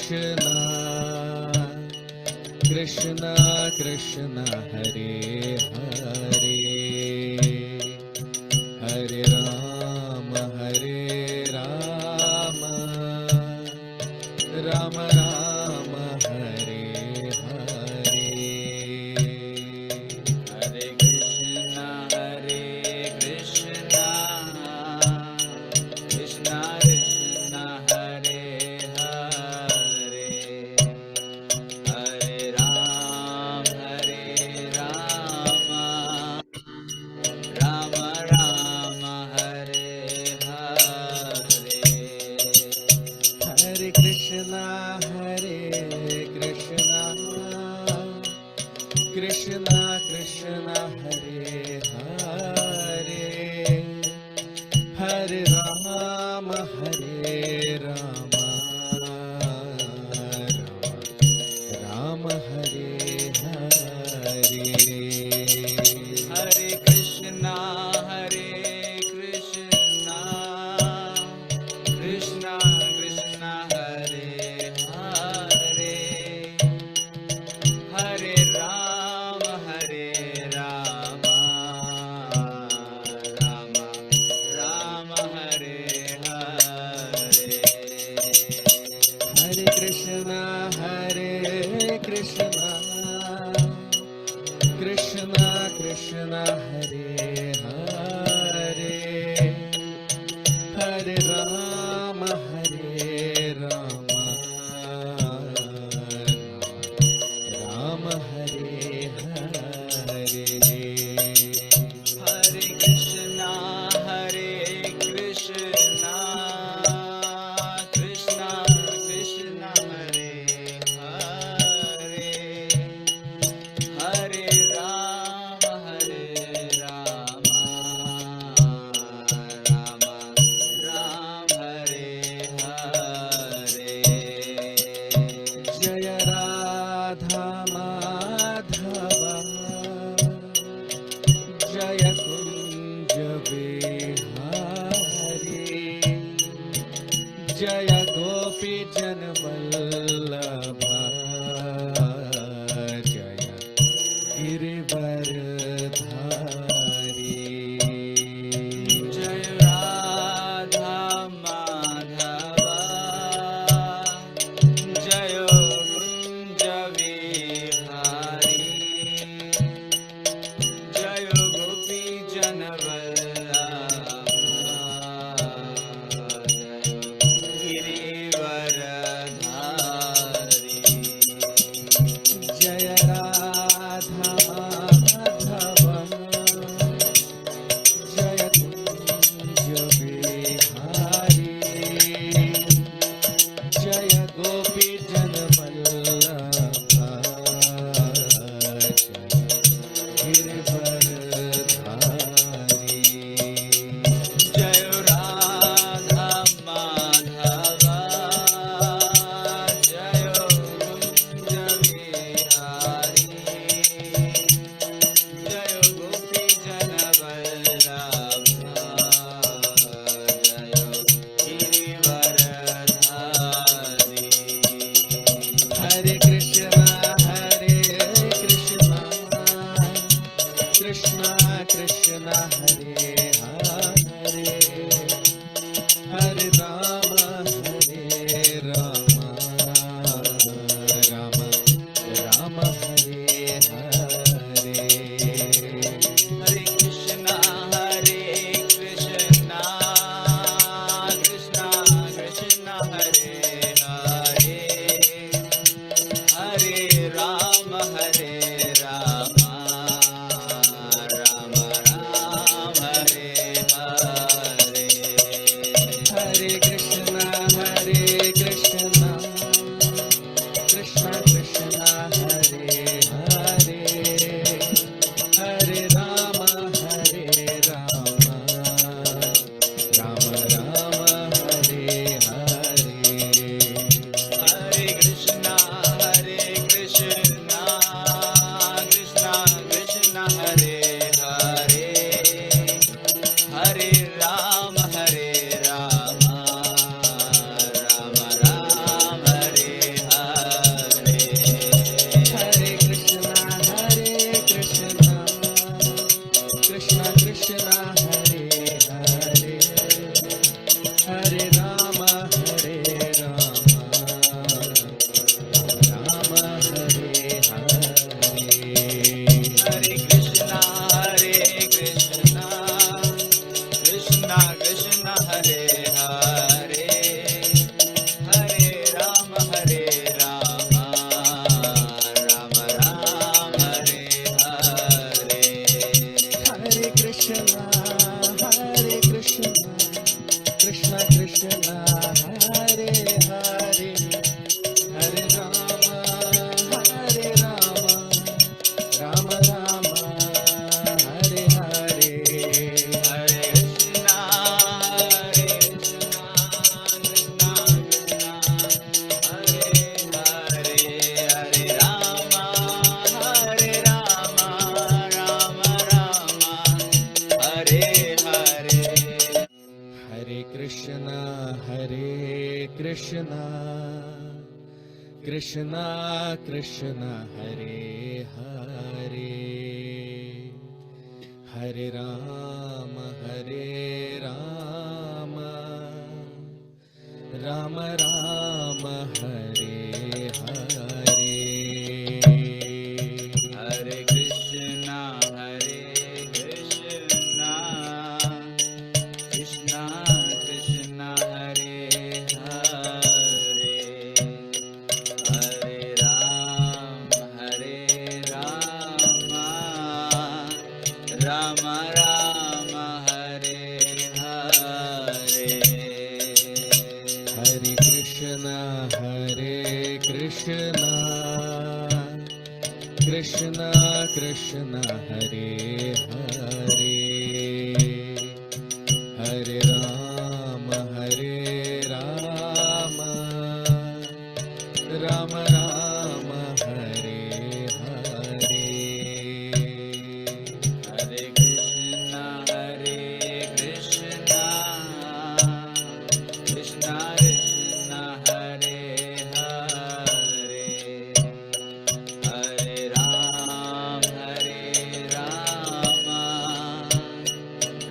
Krishna Krishna Krishna Hare Hare Hare Rama Rama Rama Hare Hare. Hare Krishna Krishna Krishna Hare Hare Hare Rama Rama Rama Hare Hare. Hare Krishna Krishna Krishna Hare Hare Hare Rama Rama Hare Hare. Hare Krishna Krishna Krishna Hare Hare Hare Rama Rama Rama Hare Hare. Hare Krishna Krishna Krishna Hare Hare Hare Rama Rama Hare Hare. Hare Krishna Krishna Krishna Hare Hare Hare Rama Rama Rama Hare Hare. Jaya Radha Madhava Jaya Kunja Vihari Jaya Gopi Janvallabha Jaya Girivardhari. Jai Radha Madhava Jayo Kunja Vihari Jayo Gopi Janvallabha Jayo Krishna Hare Krishna Krishna Krishna Hare Hare Hare Rama Rama Rama Hare Hare Hare Krishna Krishna Krishna Hare Hare Hare Rama Rama Rama Hare Hare Hare Krishna Krishna Krishna Hare Hare Hare Rama Rama Rama Hare Hare Hare Krishna Krishna Krishna Hare Hare Hare Rama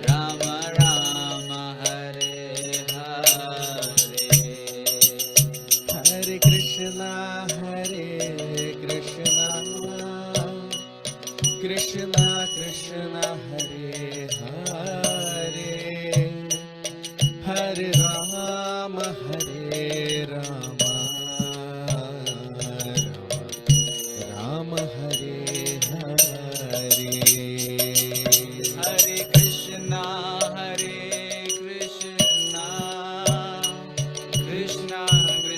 Rama Rama Hare Hare Hare Krishna Krishna Krishna Hare Hare Hare Rama Rama Hare Hare Hare Krishna Krishna Krishna Hare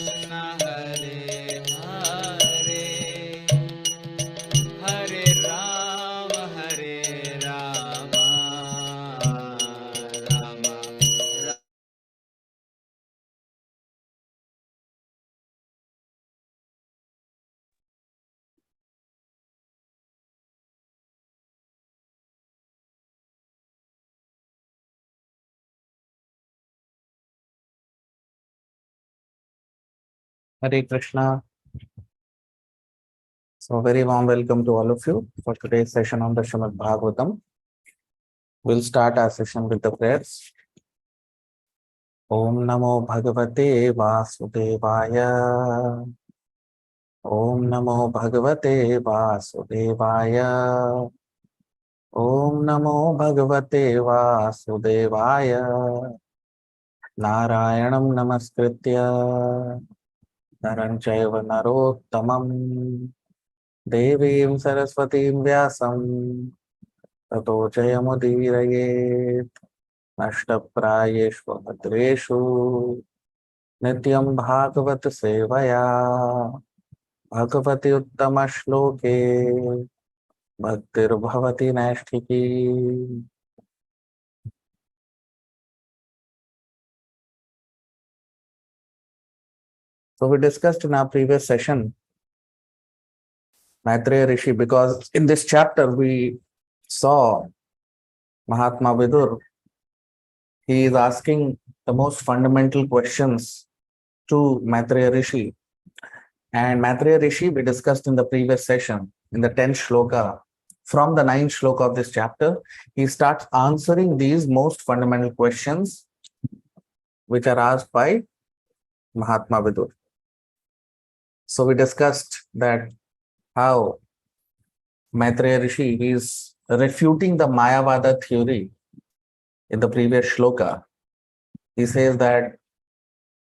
Hare Hare Rama Rama Hare Krishna. So, very warm welcome to all of you for today's session on the Srimad Bhagavatam. We'll start our session with the prayers. Om Namo Bhagavate Vasudevaya. Om Namo Bhagavate Vasudevaya. Om Namo Bhagavate Vasudevaya. Narayanam Namaskritya Naram Chaiva Narottamam Devim Saraswatim Vyasam Tato Jayamudiraye Nashtaprayeshva Bhadreshu Nityam Bhagavat Sevaya Bhagavati Uttama Shloke Bhaktir Bhavati Nashtiki. So we discussed in our previous session Maitreya Rishi, because in this chapter we saw Mahatma Vidur. He is asking the most fundamental questions to Maitreya Rishi. And Maitreya Rishi, we discussed in the previous session, in the 10th shloka, from the 9th shloka of this chapter, he starts answering these most fundamental questions which are asked by Mahatma Vidur. So we discussed that how Maitreya Rishi is refuting the Mayavada theory in the previous shloka. He says that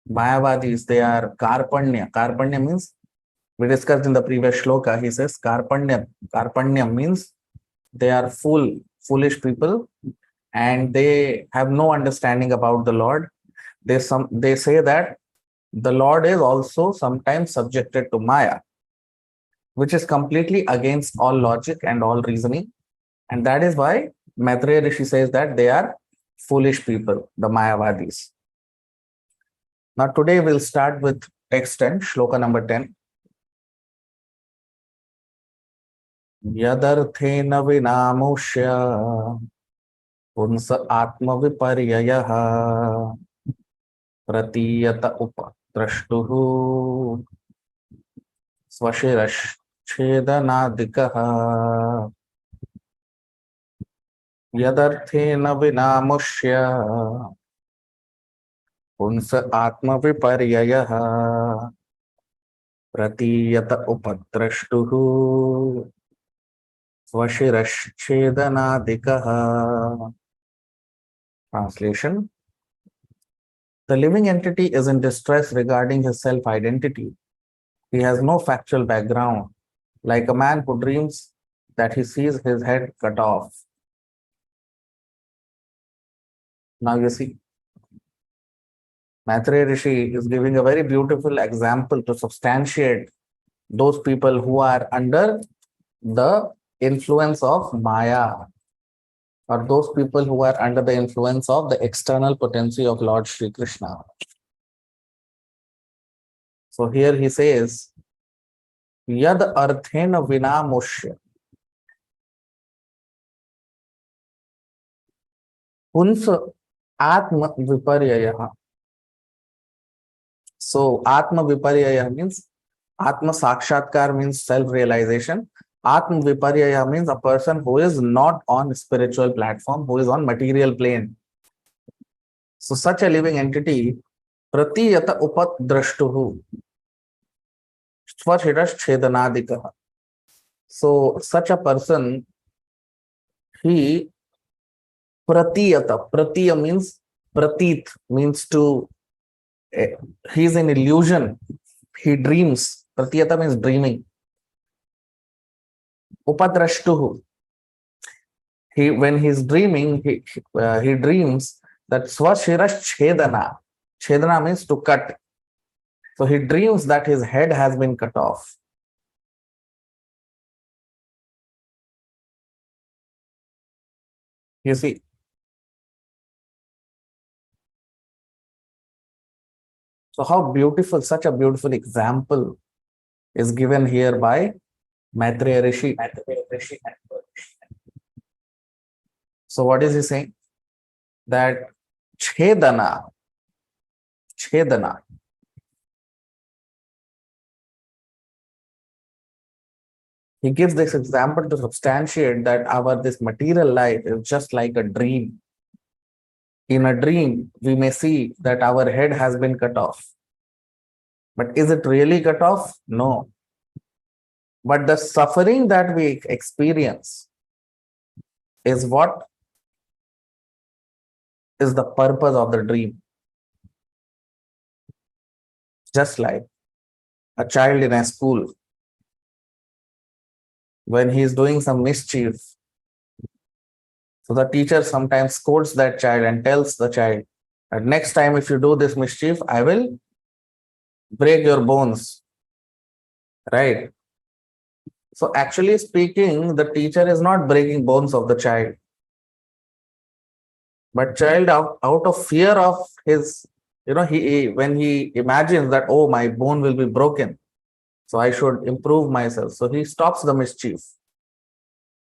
Mayavadis, they are Karpanya. Karpanya means, we discussed in the previous shloka, he says Karpanya. Karpanya means they are foolish people and they have no understanding about the Lord. They say that the Lord is also sometimes subjected to Maya, which is completely against all logic and all reasoning. And that is why Maitreya Rishi says that they are foolish people, the Mayavadis. Now today we'll start with text 10, shloka number 10. Yadarthena vinamushya punsa atma viparyayah प्रतीयत उपद्रष्टुः स्वशिरश्छेदनादिकः यदर्थेन विनामुष्य पुंस आत्मविपर्ययः प्रतीयत उपद्रष्टुः स्वशिरश्छेदनादिकः. Translation: the living entity is in distress regarding his self-identity. He has no factual background, like a man who dreams that he sees his head cut off. Now you see, Maitreya Rishi is giving a very beautiful example to substantiate those people who are under the influence of Maya, or those people who are under the influence of the external potency of Lord Shri Krishna. So here he says, Yad arthena vinamushya puns atma viparyaya. So atma viparyaya means atma sakshatkar means self-realization. Atma viparyaya means a person who is not on spiritual platform, who is on material plane. So such a living entity, pratiyata upadrashtuhu swashirashchedanadikaha. So such a person, he pratiyata, pratiya means pratit, means to, he is in illusion, he dreams. Pratiyata means dreaming. Upadrashtuhu, he, when he is dreaming, he dreams that swashirashchedana. Chedana means to cut. So he dreams that his head has been cut off. You see, so how beautiful, such a beautiful example is given here by Maitreya Rishi. So what is he saying? That Chedana, he gives this example to substantiate that this material life is just like a dream. In a dream, we may see that our head has been cut off. But is it really cut off? No. But the suffering that we experience is what is the purpose of the dream. Just like a child in a school, when he is doing some mischief, so the teacher sometimes scolds that child and tells the child that next time if you do this mischief, I will break your bones. Right? So actually speaking, the teacher is not breaking bones of the child. But child out of fear of his, when he imagines that, oh, my bone will be broken, so I should improve myself. So he stops the mischief.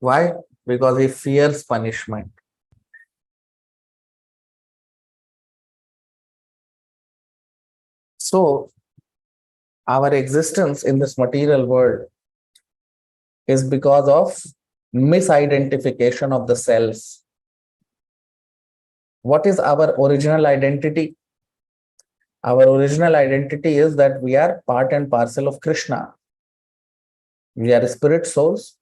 Why? Because he fears punishment. So our existence in this material world is because of misidentification of the self. What is our original identity? Our original identity is that we are part and parcel of Krishna. We are spirit souls.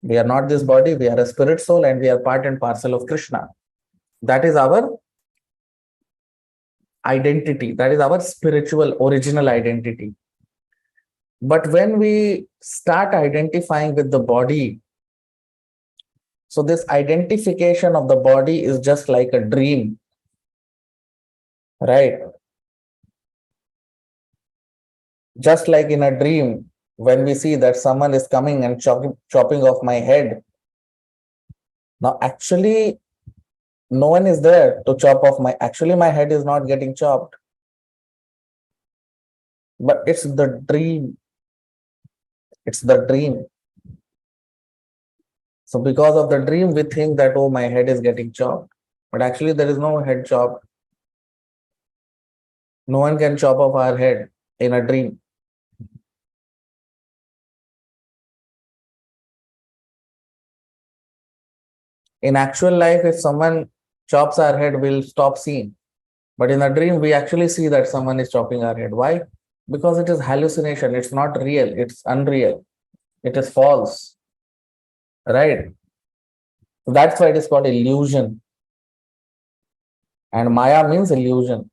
We are not this body. We are a spirit soul and we are part and parcel of Krishna. That is our identity. That is our spiritual original identity. But when we start identifying with the body, so this identification of the body is just like a dream, right? Just like in a dream, when we see that someone is coming and chopping off my head. Now, actually, no one is there to chop off my head is not getting chopped. But it's the dream. It's the dream. So because of the dream, we think that, oh, my head is getting chopped. But actually, there is no head chopped. No one can chop off our head in a dream. In actual life, if someone chops our head, we'll stop seeing. But in a dream, we actually see that someone is chopping our head. Why? Because it is hallucination. It's not real. It's unreal. It is false. Right? So that's why it is called illusion. And Maya means illusion.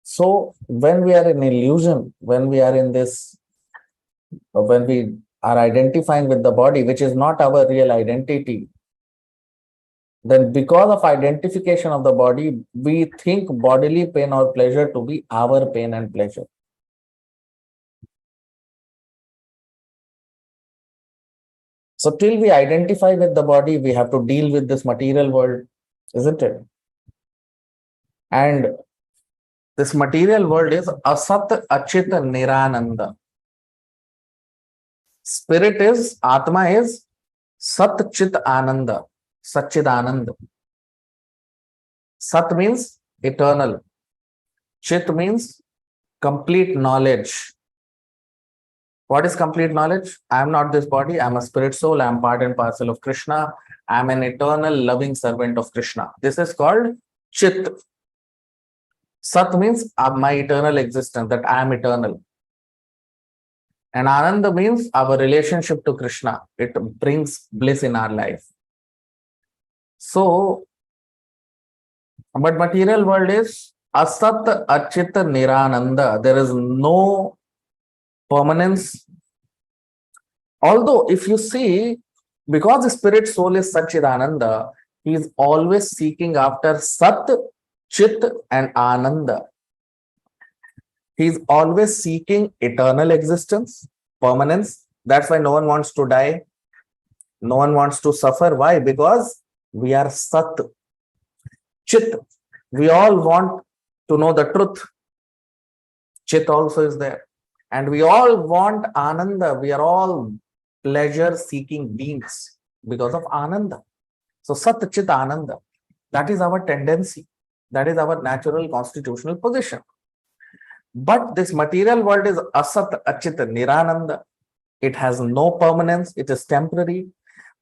So when we are in illusion, when we are in this, when we are identifying with the body, which is not our real identity, then because of identification of the body, we think bodily pain or pleasure to be our pain and pleasure. So till we identify with the body, we have to deal with this material world, isn't it? And this material world is Asat Achit Nirananda. Spirit is, Atma is Sat Chit Ananda, Satchid Anand. Sat means eternal. Chit means complete knowledge. What is complete knowledge? I am not this body. I am a spirit soul. I am part and parcel of Krishna. I am an eternal loving servant of Krishna. This is called Chit. Sat means my eternal existence, that I am eternal. And Ananda means our relationship to Krishna. It brings bliss in our life. So, but material world is Asat Achit Nirananda. There is no permanence. Although, if you see, because the spirit soul is Satchidananda, he is always seeking after Sat, Chit, and Ananda. He is always seeking eternal existence, permanence. That's why no one wants to die. No one wants to suffer. Why? Because we are Sat. Chit. We all want to know the truth. Chit also is there. And we all want Ananda. We are all pleasure seeking beings because of Ananda. So Sat Chit Ananda. That is our tendency. That is our natural constitutional position. But this material world is Asat Achit Nirananda. It has no permanence. It is temporary.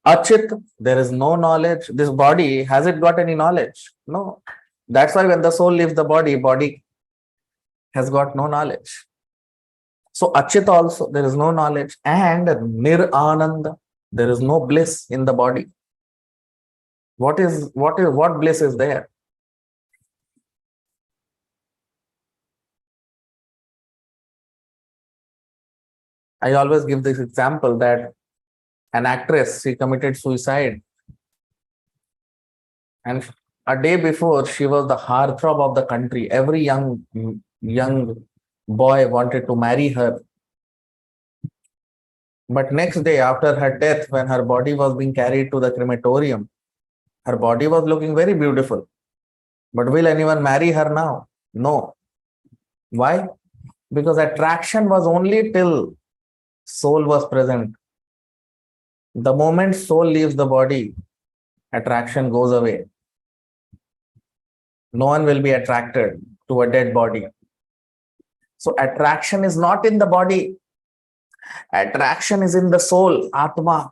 Achit, there is no knowledge. This body, has it got any knowledge? No. That's why when the soul leaves the body has got no knowledge. So Achit also, there is no knowledge. And Nir-Ananda, there is no bliss in the body. What bliss is there? I always give this example that an actress, she committed suicide. And a day before, she was the heartthrob of the country. Every young boy wanted to marry her. But next day, after her death, when her body was being carried to the crematorium, her body was looking very beautiful. But will anyone marry her now? No. Why? Because attraction was only till soul was present. The moment soul leaves the body, attraction goes away. No one will be attracted to a dead body. So attraction is not in the body. Attraction is in the soul, Atma.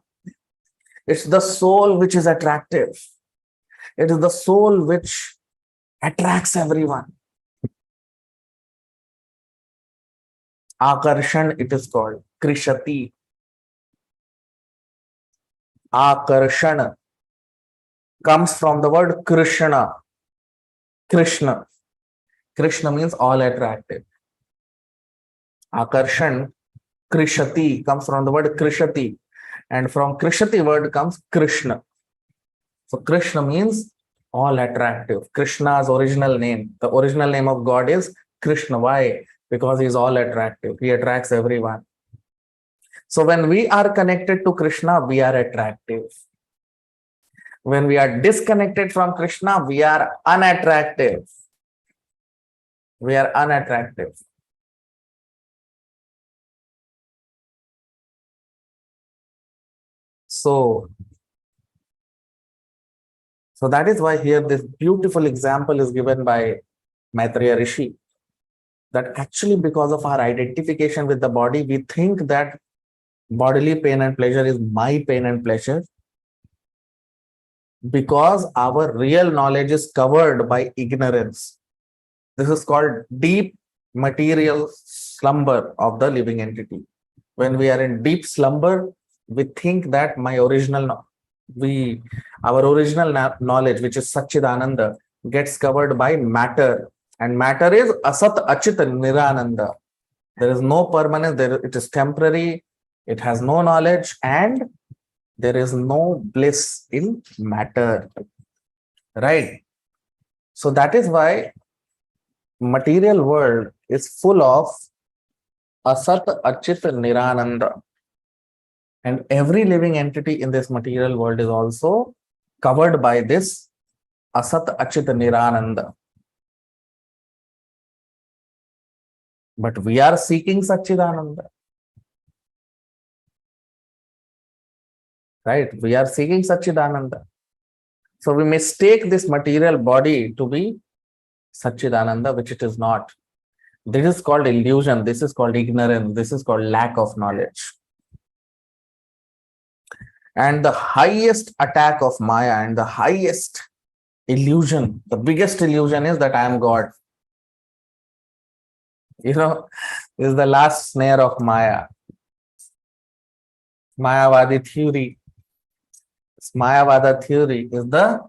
It's the soul which is attractive. It is the soul which attracts everyone. Akarshan, it is called. Krishati. Akarshan comes from the word Krishna. Krishna. Krishna means all attractive. Akarshan, Krishati comes from the word Krishati. And from Krishati word comes Krishna. So Krishna means all attractive. Krishna's original name. The original name of God is Krishna. Why? Because he is all attractive. He attracts everyone. So when we are connected to Krishna, we are attractive. When we are disconnected from Krishna, we are unattractive. We are unattractive. So So that is why here this beautiful example is given by Maitreya Rishi, that actually because of our identification with the body, we think that bodily pain and pleasure is my pain and pleasure, because our real knowledge is covered by ignorance. This is called deep material slumber of the living entity. When we are in deep slumber, we think that our original knowledge, which is Satchidananda, gets covered by matter, and matter is Asat Achit Nirananda. There is no permanence, it is temporary, it has no knowledge, and there is no bliss in matter. Right? So that is why material world is full of Asat Achit Nirananda. And every living entity in this material world is also covered by this Asat Achit Nirananda. But we are seeking Satchidananda. Right? We are seeking Satchidananda. So we mistake this material body to be Satchidananda, which it is not. This is called illusion. This is called ignorance. This is called lack of knowledge. And the highest attack of Maya and the highest illusion, the biggest illusion is that I am God. This is the last snare of Maya. Mayavadi theory. Mayavada theory is the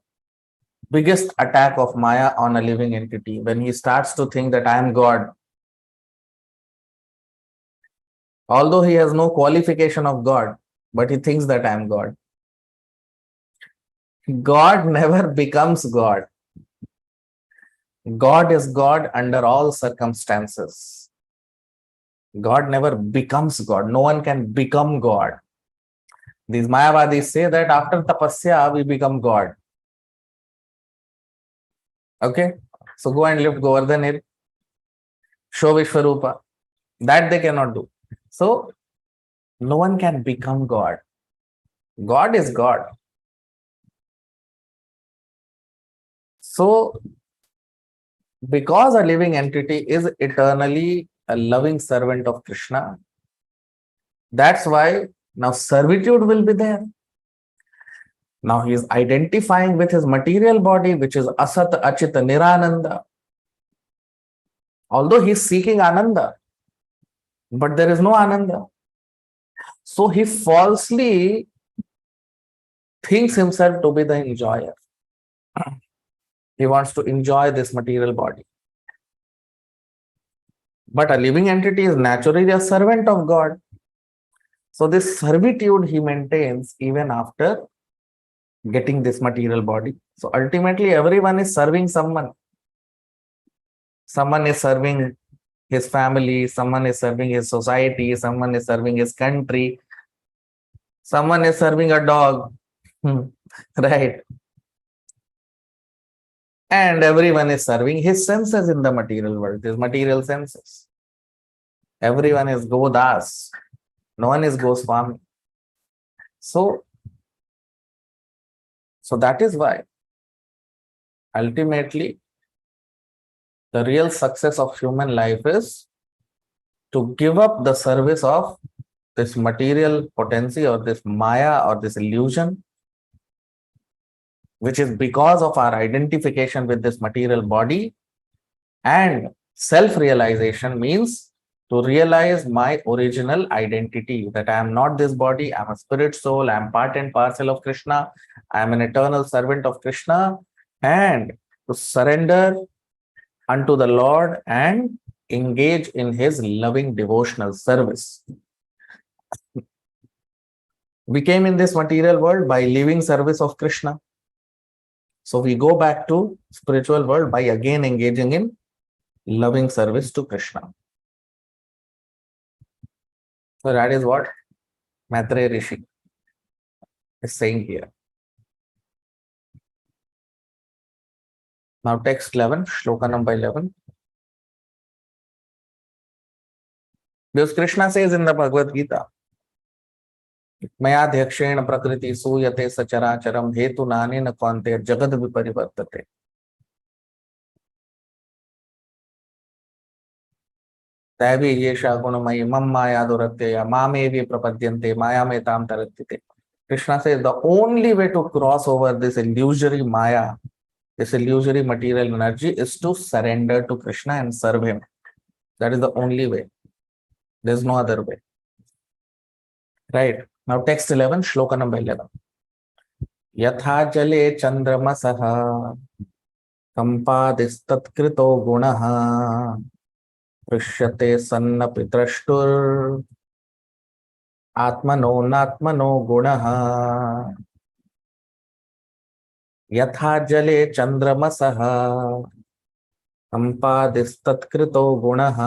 biggest attack of Maya on a living entity. When he starts to think that I am God, although he has no qualification of God, but he thinks that I am God. God never becomes God. God is God under all circumstances. God never becomes God. No one can become God. These Mayavadis say that after tapasya, we become God. Okay? So go and lift Govardhan Hill. Show Vishwarupa. That they cannot do. So no one can become God. God is God. So because a living entity is eternally a loving servant of Krishna, that's why now servitude will be there. Now he is identifying with his material body, which is Asat Achit Nirananda. Although he is seeking Ananda, but there is no Ananda. So he falsely thinks himself to be the enjoyer. He wants to enjoy this material body. But a living entity is naturally a servant of God. So this servitude he maintains even after getting this material body. So ultimately everyone is serving someone. Someone is serving his family, someone is serving his society, someone is serving his country, someone is serving a dog, right? And everyone is serving his senses in the material world, his material senses. Everyone is Godas. No one is Goswami. So that is why ultimately the real success of human life is to give up the service of this material potency or this Maya or this illusion, which is because of our identification with this material body, and self-realization means to realize my original identity, that I am not this body, I am a spirit soul, I am part and parcel of Krishna, I am an eternal servant of Krishna, and to surrender unto the Lord and engage in his loving devotional service. We came in this material world by living service of Krishna. So we go back to spiritual world by again engaging in loving service to Krishna. So that is what Maitreya Rishi is saying here. Now text 11, shloka number 11. Because Krishna says in the Bhagavad Gita मयाध्यक्षेण प्रकृति सूयते सचराचरम हेतु नानेन कौन्तेय जगद विपरिवर्तते. दैवी येषा गुणमयी मम माया दुरत्यया मामेवि प्रपद्यन्ते मायामेतां तरन्ति. Krishna says the only way to cross over this illusory maya, this illusory material energy, is to surrender to Krishna and serve him. That is the only way. There is no other way. Right. Now text 11, shloka number 11. Yatha jale chandramasah kampadistatkrito gunaha prishyate sannapi drashtur atmano natmano gunaha. यथा जले चंद्रमसः कंपादिस्तत्कृतो गुणः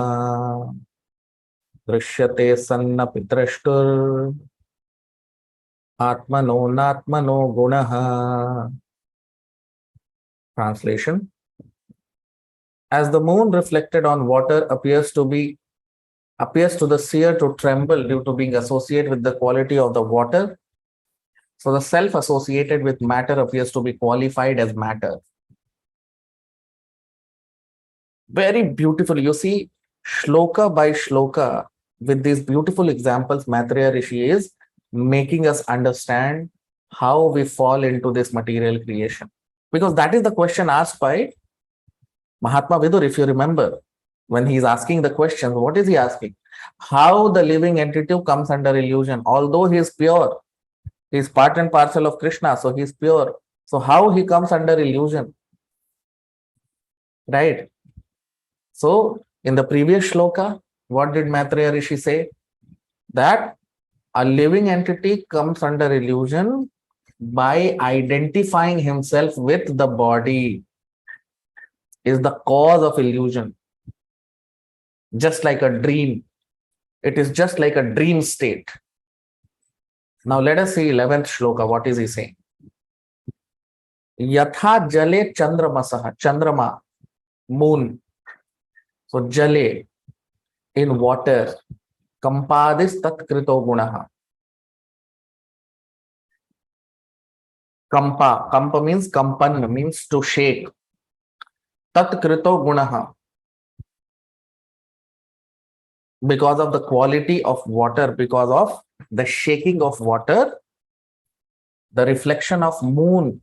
दृश्यते सन्नपि द्रष्टुर् आत्मनो नात्मनो गुणः. Translation: as the moon reflected on water appears to the seer to tremble due to being associated with the quality of the water, so the self associated with matter appears to be qualified as matter. Very beautiful. You see, shloka by shloka, with these beautiful examples, Maitreya Rishi is making us understand how we fall into this material creation. Because that is the question asked by Mahatma Vidur, if you remember. When he is asking the question, what is he asking? How the living entity comes under illusion, although he is pure. He is part and parcel of Krishna, so he is pure. So how he comes under illusion? Right? So in the previous shloka, what did Maitreya Rishi say? That a living entity comes under illusion by identifying himself with the body, is the cause of illusion. Just like a dream. It is just like a dream state. Now let us see 11th shloka. What is he saying? Yatha jale chandramasah. Chandrama, moon. So jale, in water. Kampadis tatkrito gunaha. Kampa means kampan, means to shake. Tatkrito gunaha. Because of the quality of water, because of the shaking of water, the reflection of moon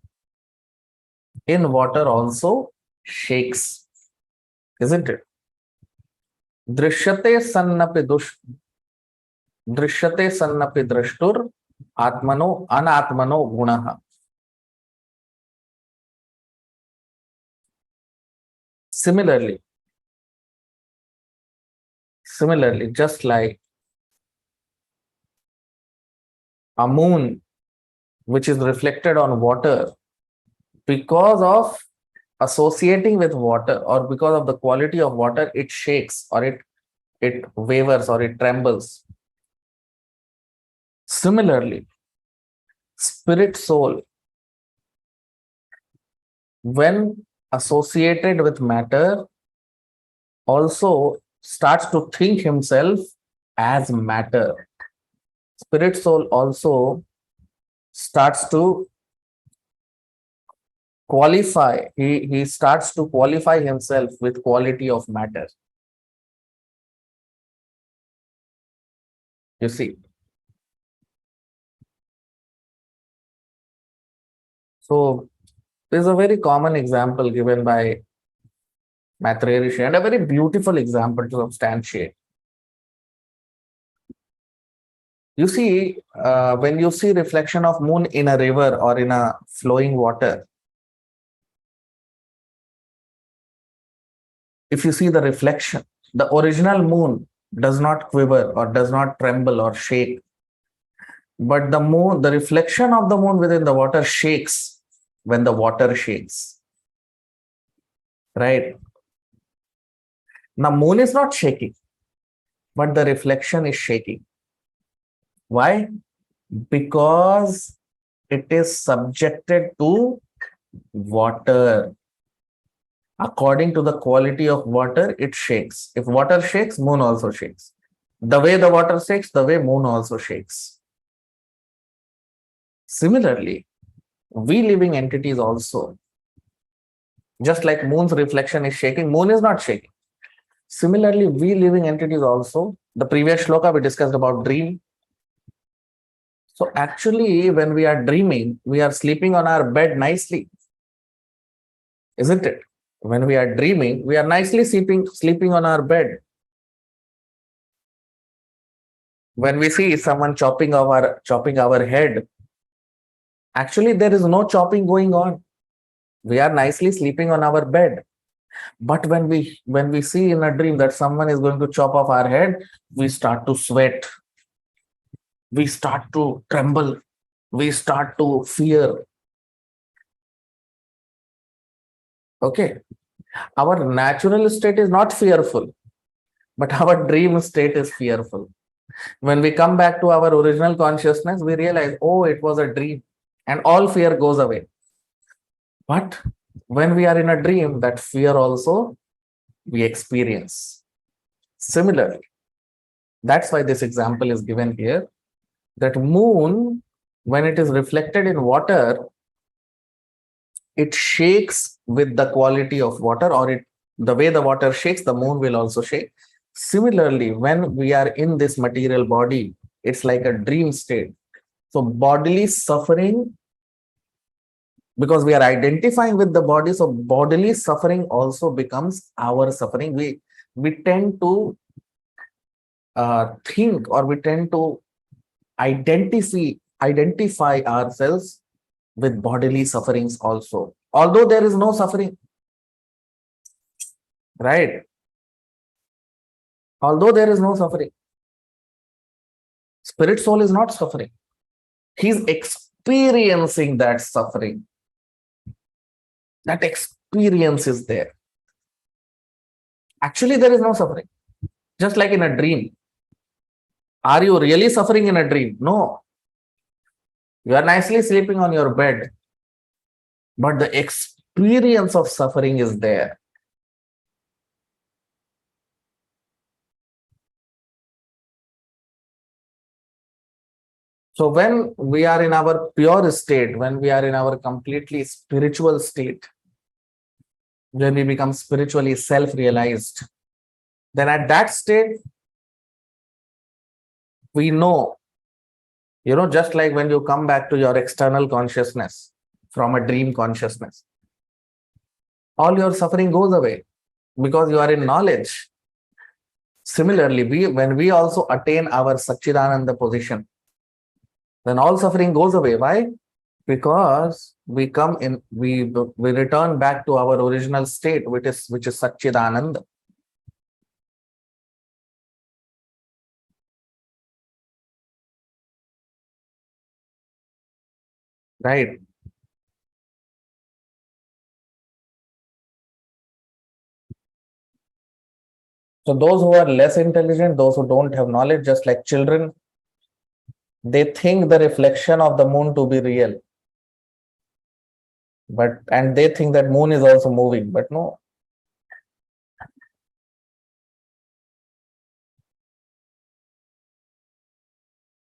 in water also shakes, isn't it? Drishyate sannapi drashtur atmano anatmano gunaha. Similarly, just like a moon which is reflected on water, because of associating with water or because of the quality of water, it shakes or it wavers or it trembles. Similarly, spirit soul, when associated with matter, also starts to think himself as matter. Spirit soul also starts to qualify, he starts to qualify himself with quality of matter. You see. So this is a very common example given by Maitreya Rishi and a very beautiful example to substantiate. You see, when you see reflection of moon in a river or in a flowing water, if you see the reflection, the original moon does not quiver or does not tremble or shake. But the moon, the reflection of the moon within the water shakes when the water shakes. Right? Now, moon is not shaking, but the reflection is shaking. Why? Because it is subjected to water. According to the quality of water, it shakes. If water shakes, moon also shakes. The way the water shakes, the way moon also shakes. Similarly, we living entities also, just like moon's reflection is shaking, moon is not shaking. Similarly, we living entities also, the previous shloka we discussed about dream. So actually, when we are dreaming, we are sleeping on our bed nicely, isn't it? When we are dreaming, we are nicely sleeping on our bed. When we see someone chopping our head, actually there is no chopping going on. We are nicely sleeping on our bed. But when we see in a dream that someone is going to chop off our head, we start to sweat, we start to tremble, we start to fear. Okay, our natural state is not fearful, but our dream state is fearful. When we come back to our original consciousness, we realize, oh, it was a dream, and all fear goes away. But when we are in a dream, that fear also we experience. Similarly, that's why this example is given here, that moon, when it is reflected in water, it shakes with the quality of water, or the way the water shakes, the moon will also shake. Similarly, when we are in this material body, it's like a dream state. So bodily suffering, because we are identifying with the body, so bodily suffering also becomes our suffering. We tend to think, or we tend to identify ourselves with bodily sufferings also, although there is no suffering, right? Although there is no suffering, spirit soul is not suffering. He's experiencing that suffering. That experience is there. Actually, there is no suffering. Just like in a dream. Are you really suffering in a dream? No. You are nicely sleeping on your bed, but the experience of suffering is there. So when we are in our pure state, when we are in our completely spiritual state, when we become spiritually self-realized, then at that state, we know, just like when you come back to your external consciousness from a dream consciousness, all your suffering goes away because you are in knowledge. Similarly, when we also attain our Satchidananda position, then all suffering goes away. Why? Because we return back to our original state, which is Satchidananda. Right. So those who are less intelligent, those who don't have knowledge, just like children, they think the reflection of the moon to be real. And they think that moon is also moving, but no.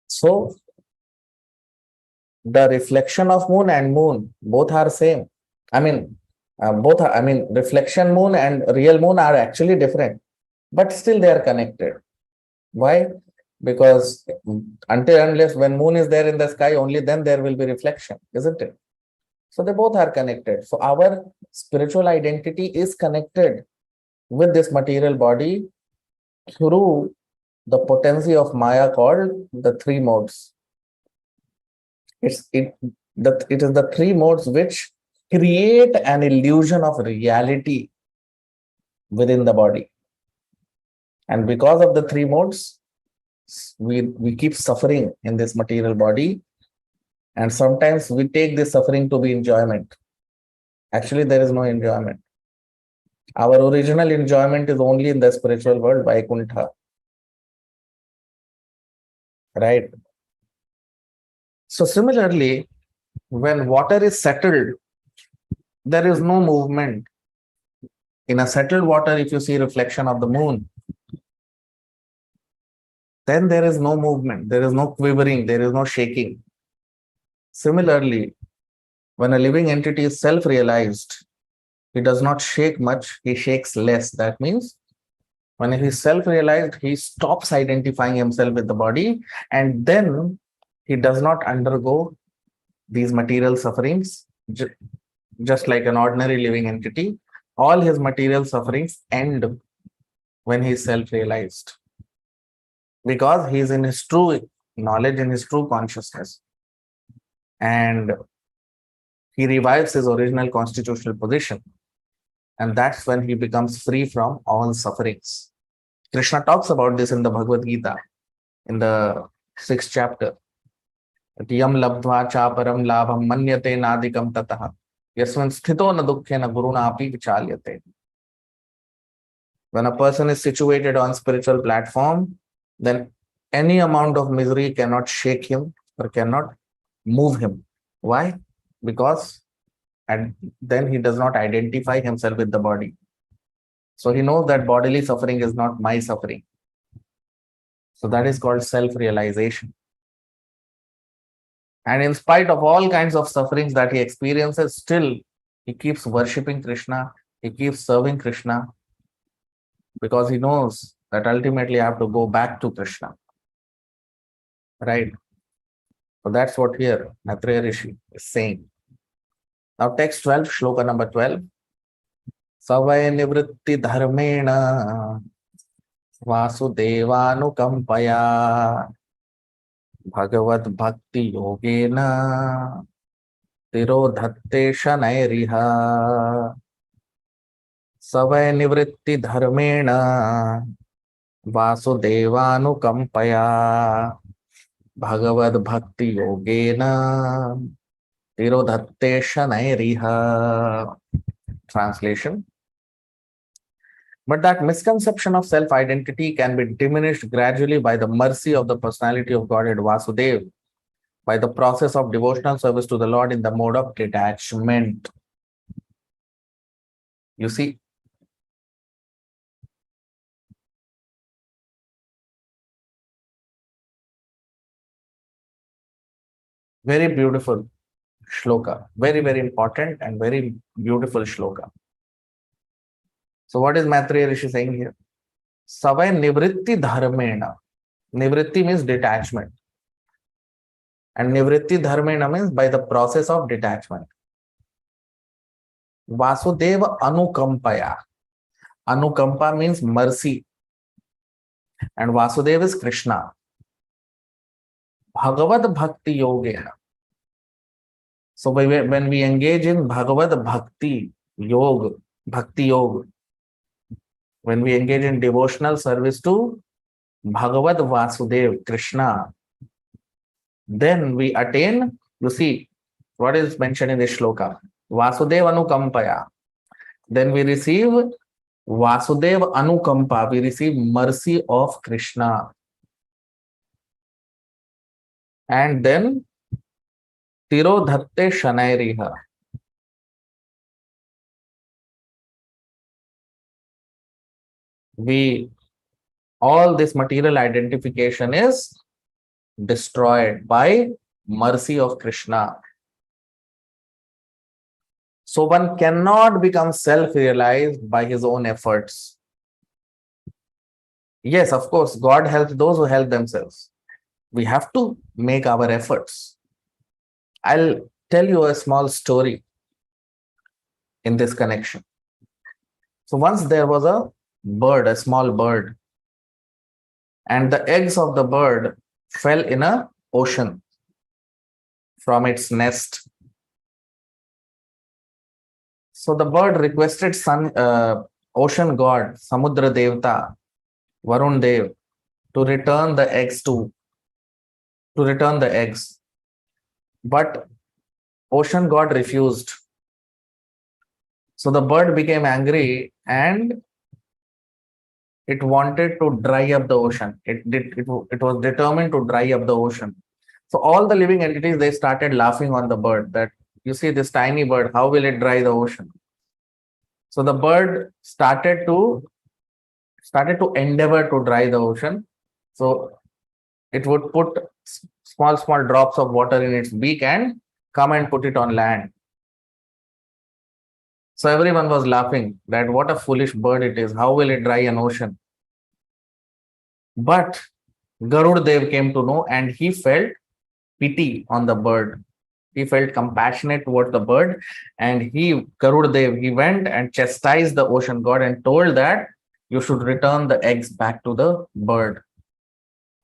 So the reflection of moon and moon, both are same. Reflection moon and real moon are actually different, but still they are connected. Why? Because unless when moon is there in the sky, only then there will be reflection, isn't it? So they both are connected. So our spiritual identity is connected with this material body through the potency of Maya called the three modes. It is the three modes which create an illusion of reality within the body. And because of the three modes, we keep suffering in this material body. And sometimes we take this suffering to be enjoyment. Actually, there is no enjoyment. Our original enjoyment is only in the spiritual world, Vaikuntha. Right? So similarly, when water is settled, there is no movement. In a settled water, if you see reflection of the moon, then there is no movement, there is no quivering, there is no shaking. Similarly, when a living entity is self-realized, he does not shake much, he shakes less. That means when he is self-realized, he stops identifying himself with the body, and then he does not undergo these material sufferings, just like an ordinary living entity. All his material sufferings end when he is self-realized, because he is in his true knowledge, in his true consciousness, and he revives his original constitutional position. And that's when he becomes free from all sufferings. Krishna talks about this in the Bhagavad Gita, in the 6th chapter. Yam labdva chaparam labham manyate nadikam tatah yasmin sthito na dukkhena guruna api vichalyate. When a person is situated on spiritual platform, then any amount of misery cannot shake him or cannot move him. Why? Because and then he does not identify himself with the body. So he knows that bodily suffering is not my suffering. So that is called self-realization. And in spite of all kinds of sufferings that he experiences, still he keeps worshipping Krishna, he keeps serving Krishna, because he knows that ultimately I have to go back to Krishna. Right? So that's what here Maitreya Rishi is saying. Now text 12, shloka number 12. Savay nivritti dharmena vasudevanukampaya bhagavad bhakti yogena tirodhatte shanairiha. Savay nivritti dharmena vasudevanukampaya bhagavad bhakti yogena tirodhatte shanairiha. Translation. But that misconception of self-identity can be diminished gradually by the mercy of the personality of Godhead Vasudeva, by the process of devotional service to the Lord in the mode of detachment. You see, very beautiful shloka, very, very important and very beautiful shloka. So what is Maitreya Rishi saying here? Savay nivritti dharmena. Nivritti means detachment. And nivritti dharmena means by the process of detachment. Vasudeva anukampaya. Anukampa means mercy. And Vasudeva is Krishna. Bhagavad Bhakti Yogena. So when we engage in Bhagavad Bhakti Yoga, Bhakti Yoga, when we engage in devotional service to Bhagavad Vasudeva, Krishna, then we attain, you see, what is mentioned in this shloka? Vasudeva Anukampaya. Then we receive Vasudeva Anukampa, we receive mercy of Krishna. And then Tirodhatte Shanairiha. All this material identification is destroyed by mercy of Krishna. So one cannot become self-realized by his own efforts. Yes, of course, God helps those who help themselves. We have to make our efforts. I'll tell you a small story in this connection. So once there was a bird, a small bird, and the eggs of the bird fell in an ocean from its nest. So the bird requested ocean god, Samudra Devta, Varun Dev, to return the eggs But ocean god refused. So the bird became angry and it wanted to dry up the ocean. It was determined to dry up the ocean. So all the living entities, they started laughing on the bird, that you see this tiny bird, how will it dry the ocean? So the bird started to endeavor to dry the ocean. So it would put small drops of water in its beak and come and put it on land. So everyone was laughing that what a foolish bird it is. How will it dry an ocean? But Garud Dev came to know and he felt pity on the bird. He felt compassionate towards the bird, and Garud Dev, he went and chastised the ocean god and told that you should return the eggs back to the bird.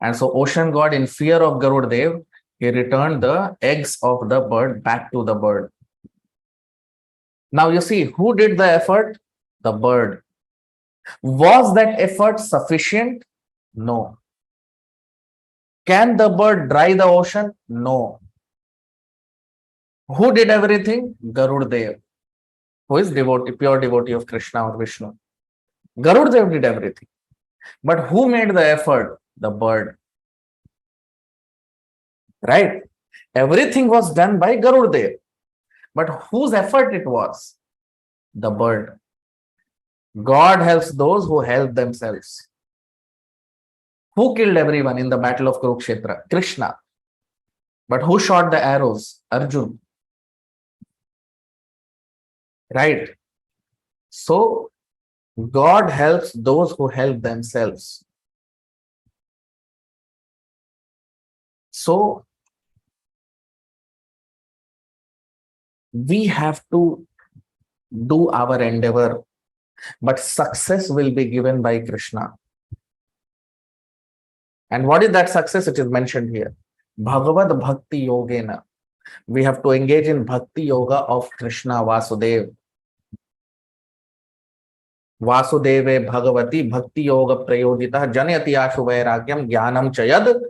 And so ocean god, in fear of Garud Dev, he returned the eggs of the bird back to the bird. Now you see, who did the effort? The bird. Was that effort sufficient? No. Can the bird dry the ocean? No. Who did everything? Garud Dev, who is pure devotee of Krishna or Vishnu. Garud Dev did everything. But who made the effort? The bird. Right? Everything was done by Garud Dev. But whose effort it was? The bird. God helps those who help themselves. Who killed everyone in the battle of Kurukshetra? Krishna. But who shot the arrows? Arjun. Right? So, God helps those who help themselves. So, we have to do our endeavor, but success will be given by Krishna. And what is that success? It is mentioned here. Bhagavad Bhakti Yogena. We have to engage in Bhakti Yoga of Krishna Vasudeva. Vasudeve Bhagavati Bhakti Yoga Prayogita Janayati Ashu Vairagyam Jnanam Chayad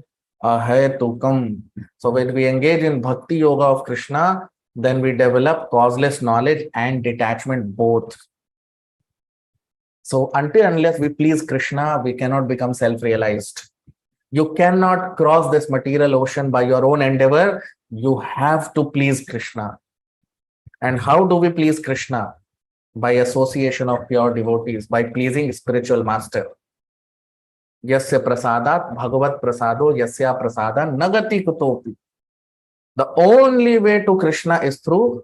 Ahetukam. So when we engage in Bhakti Yoga of Krishna, then we develop causeless knowledge and detachment both. So until unless we please Krishna, we cannot become self-realized. You cannot cross this material ocean by your own endeavor. You have to please Krishna. And how do we please Krishna? By association of pure devotees, by pleasing spiritual master. Yasya prasadat bhagavat prasado yasya prasada nagati kutopi. The only way to Krishna is through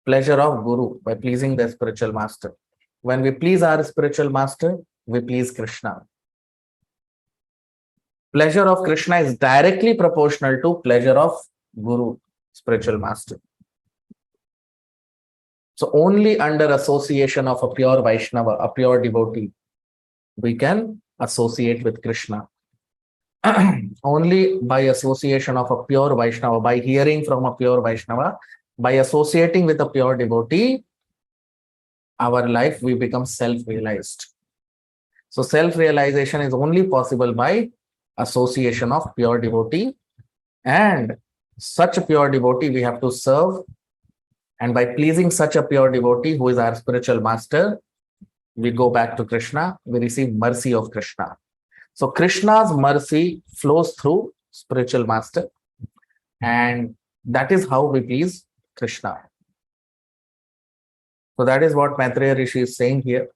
pleasure of Guru, by pleasing the spiritual master. When we please our spiritual master, we please Krishna. Pleasure of Krishna is directly proportional to pleasure of Guru, spiritual master. So only under association of a pure Vaishnava, a pure devotee, we can associate with Krishna. Only by association of a pure Vaishnava, by hearing from a pure Vaishnava, by associating with a pure devotee, our life, we become self-realized. So self-realization is only possible by association of pure devotee, and such a pure devotee we have to serve, and by pleasing such a pure devotee who is our spiritual master, we go back to Krishna, we receive mercy of Krishna. So Krishna's mercy flows through spiritual master, and that is how we please Krishna. So that is what Maitreya Rishi is saying here.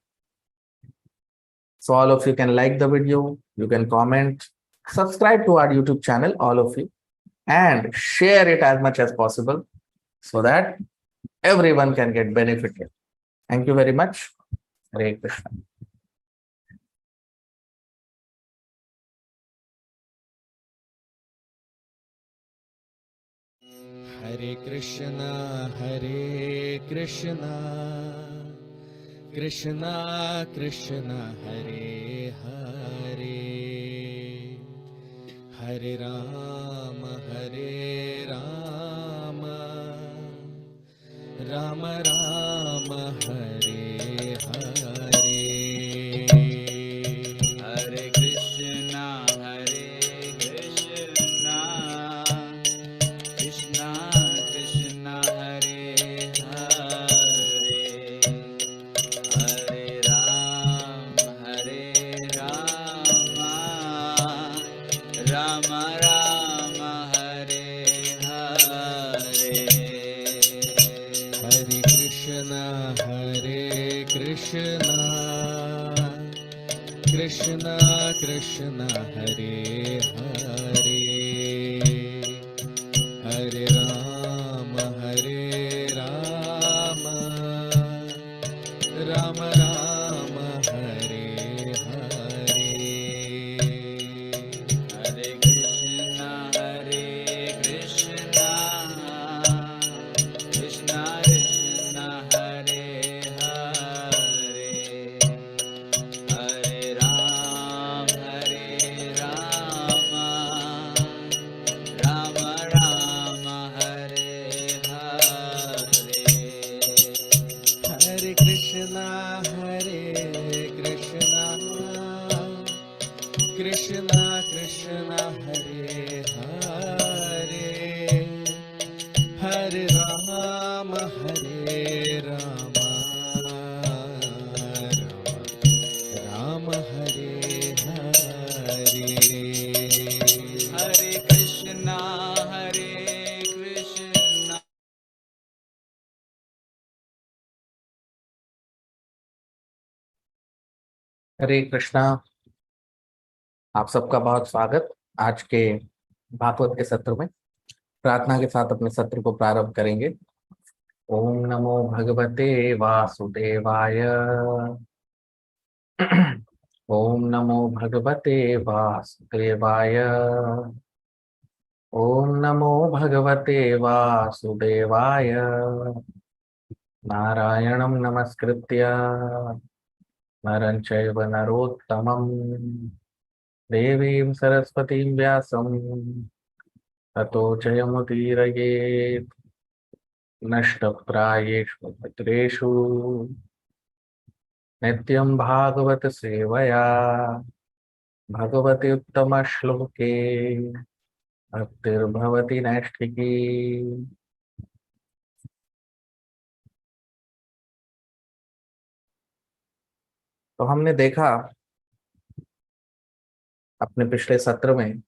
So all of you can like the video, you can comment, subscribe to our YouTube channel, all of you, and share it as much as possible so that everyone can get benefited. Thank you very much. Hare Krishna. Hare Krishna, Krishna Krishna, Hare Hare, Hare Rama, Rama Rama, Hare Hare. Hare Krishna, Krishna Krishna, Hare Hare, Hare Rama, Rama Rama, Hare Hare. Hare Krishna, Krishna Krishna, Hare Hare, Hare Rama, Ram Ram Hare Hare Hare Krishna Krishna Krishna Hare Hare, हरे राम राम राम हरे हरे। हरे कृष्णा कृष्णा कृष्णा हरे हरे हरे राम राम हरे हरे हरे कृष्णा हरे कृष्णा। आप सबका बहुत स्वागत। आज के भागवत के सत्र में प्रार्थना के साथ अपने सत्र को प्रारंभ करेंगे। ओम नमो भगवते वासुदेवाय। ओम नमो भगवते वासुदेवाय। ओम नमो भगवते वासुदेवाय। नारायणं नमस्कृत्य नरं चैव नरोत्तमं देवीं सरस्वतीं व्यासं ततो जयमुदीरयेत्। नष्टप्रायेषु भद्रेषु नित्यं भागवत सेवया भगवति उत्तमश्लोके भक्तिर्भवति नैष्ठिकी। तो हमने देखा अपने पिछले सत्र में,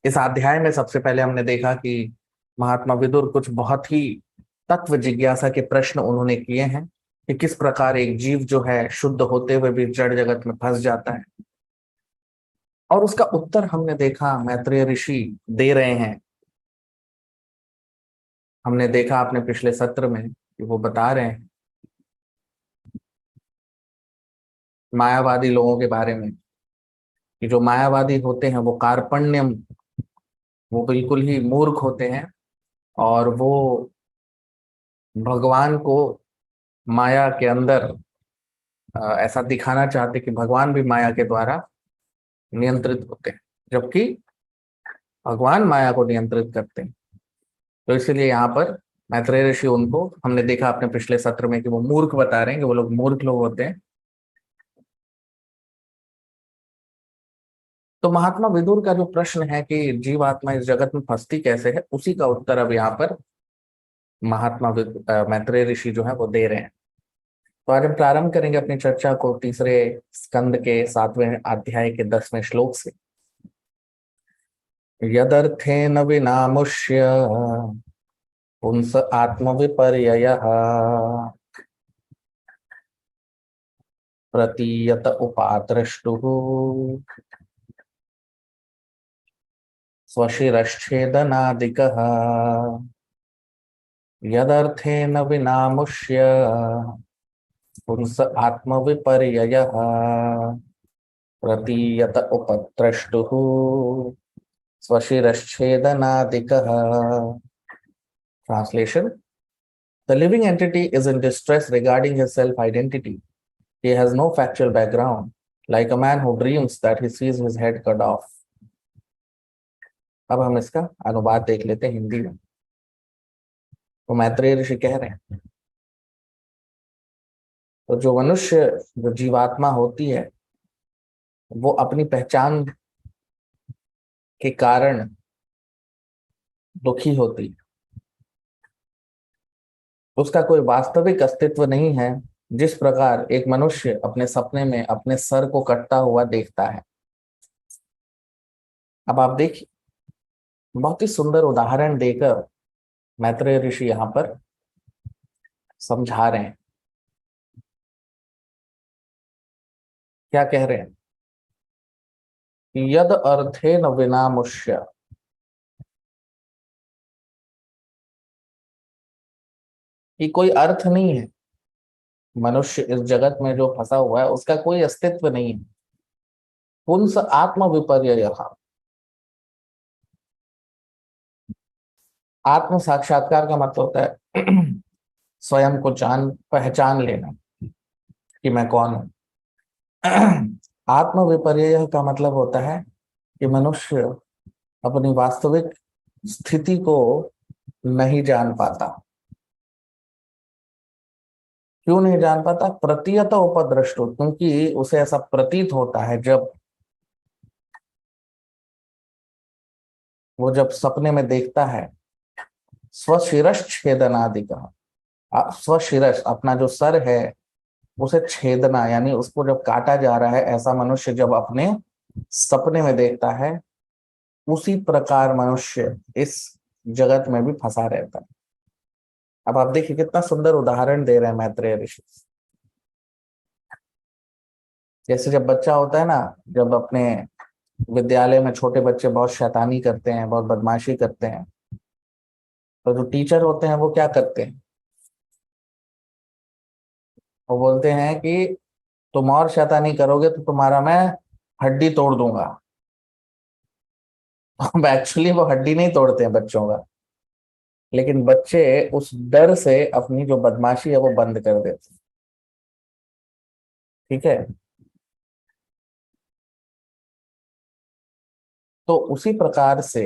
इस अध्याय में सबसे पहले हमने देखा कि महात्मा विदुर कुछ बहुत ही तत्व जिज्ञासा के प्रश्न उन्होंने किए हैं कि किस प्रकार एक जीव जो है शुद्ध होते हुए भी जड़ जगत में फंस जाता है, और उसका उत्तर हमने देखा मैत्रेय ऋषि दे रहे हैं। हमने देखा अपने पिछले सत्र में कि वो बता रहे हैं मायावादी लोगों के बारे में कि जो मायावादी होते हैं वो कार्पण्यम, वो बिल्कुल ही मूर्ख होते हैं और वो भगवान को माया के अंदर ऐसा दिखाना चाहते कि भगवान भी माया के द्वारा नियंत्रित होते हैं, जबकि भगवान माया को नियंत्रित करते हैं। तो इसीलिए यहाँ पर मैत्रेय ऋषि उनको, हमने देखा अपने पिछले सत्र में कि वो मूर्ख बता रहे हैं, कि वो लोग मूर्ख लोग होते हैं। तो महात्मा विदुर का जो प्रश्न है कि जीवात्मा इस जगत में फंसती कैसे है, उसी का उत्तर अब यहाँ पर मैत्रेय ऋषि जो है वो दे रहे हैं। तो आज हम प्रारंभ करेंगे अपनी चर्चा को तीसरे स्कंद के 7वें अध्याय के 10वें श्लोक से। यदर्थेन विनामुष्य पुंस आत्मविपर्ययः प्रतीयत उपाद्रष्टुः स्वशिरश्छेदनादिकः। यदर्थेन विनामुष्य पुंस आत्मविपर्ययः प्रतीयत उपद्रष्टुः स्वशिरश्छेदनादिकः। Translation: The living entity is in distress regarding his self-identity. He has no factual background, like a man who dreams that he sees his head cut off. अब हम इसका अनुवाद देख लेते हैं हिंदी में। तो मैत्रेय ऋषि कह रहे हैं, तो जो मनुष्य, जो जीवात्मा होती है, वो अपनी पहचान के कारण दुखी होती है। उसका कोई वास्तविक अस्तित्व नहीं है, जिस प्रकार एक मनुष्य अपने सपने में अपने सर को कटता हुआ देखता है। अब आप देखिए, बहुत ही सुंदर उदाहरण देकर मैत्रेय ऋषि यहाँ पर समझा रहे हैं। क्या कह रहे हैं? यद अर्थेन विनामुष्य, कि कोई अर्थ नहीं है मनुष्य इस जगत में जो फंसा हुआ है उसका कोई अस्तित्व नहीं है। पुंस आत्म विपर्यय, आत्म साक्षात्कार का मतलब होता है स्वयं को जान पहचान लेना कि मैं कौन हूं। आत्म विपर्यय का मतलब होता है कि मनुष्य अपनी वास्तविक स्थिति को नहीं जान पाता। क्यों नहीं जान पाता? प्रतीयत उपद्रष्टो, क्योंकि उसे ऐसा प्रतीत होता है जब सपने में देखता है स्वशिरश छेदनादि का, स्वशिरश अपना जो सर है उसे छेदना, यानी उसको जब काटा जा रहा है, ऐसा मनुष्य जब अपने सपने में देखता है, उसी प्रकार मनुष्य इस जगत में भी फंसा रहता है। अब आप देखिए कितना सुंदर उदाहरण दे रहे हैं मैत्रेय ऋषि। जैसे जब बच्चा होता है ना, जब अपने विद्यालय में छोटे बच्चे बहुत शैतानी करते हैं, बहुत बदमाशी करते हैं, तो जो टीचर होते हैं वो क्या करते हैं? वो बोलते हैं कि तुम और शैतानी करोगे तो तुम्हारा मैं हड्डी तोड़ दूंगा। अब एक्चुअली वो हड्डी नहीं तोड़ते हैं बच्चों का, लेकिन बच्चे उस डर से अपनी जो बदमाशी है वो बंद कर देते हैं। ठीक है। तो उसी प्रकार से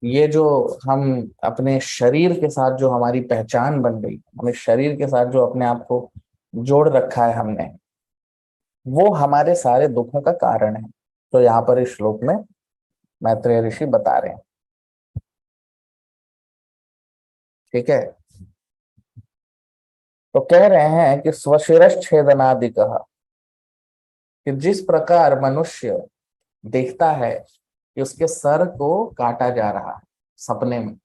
ये जो हम अपने शरीर के साथ जो हमारी पहचान बन गई, हमें शरीर के साथ जो अपने आप को जोड़ रखा है हमने, वो हमारे सारे दुखों का कारण है। तो यहाँ पर इस श्लोक में मैत्रेय ऋषि बता रहे हैं। ठीक है। तो कह रहे हैं कि स्वशिरश् छेदनादि कहा, कि जिस प्रकार मनुष्य देखता है कि उसके सर को काटा जा रहा है सपने में,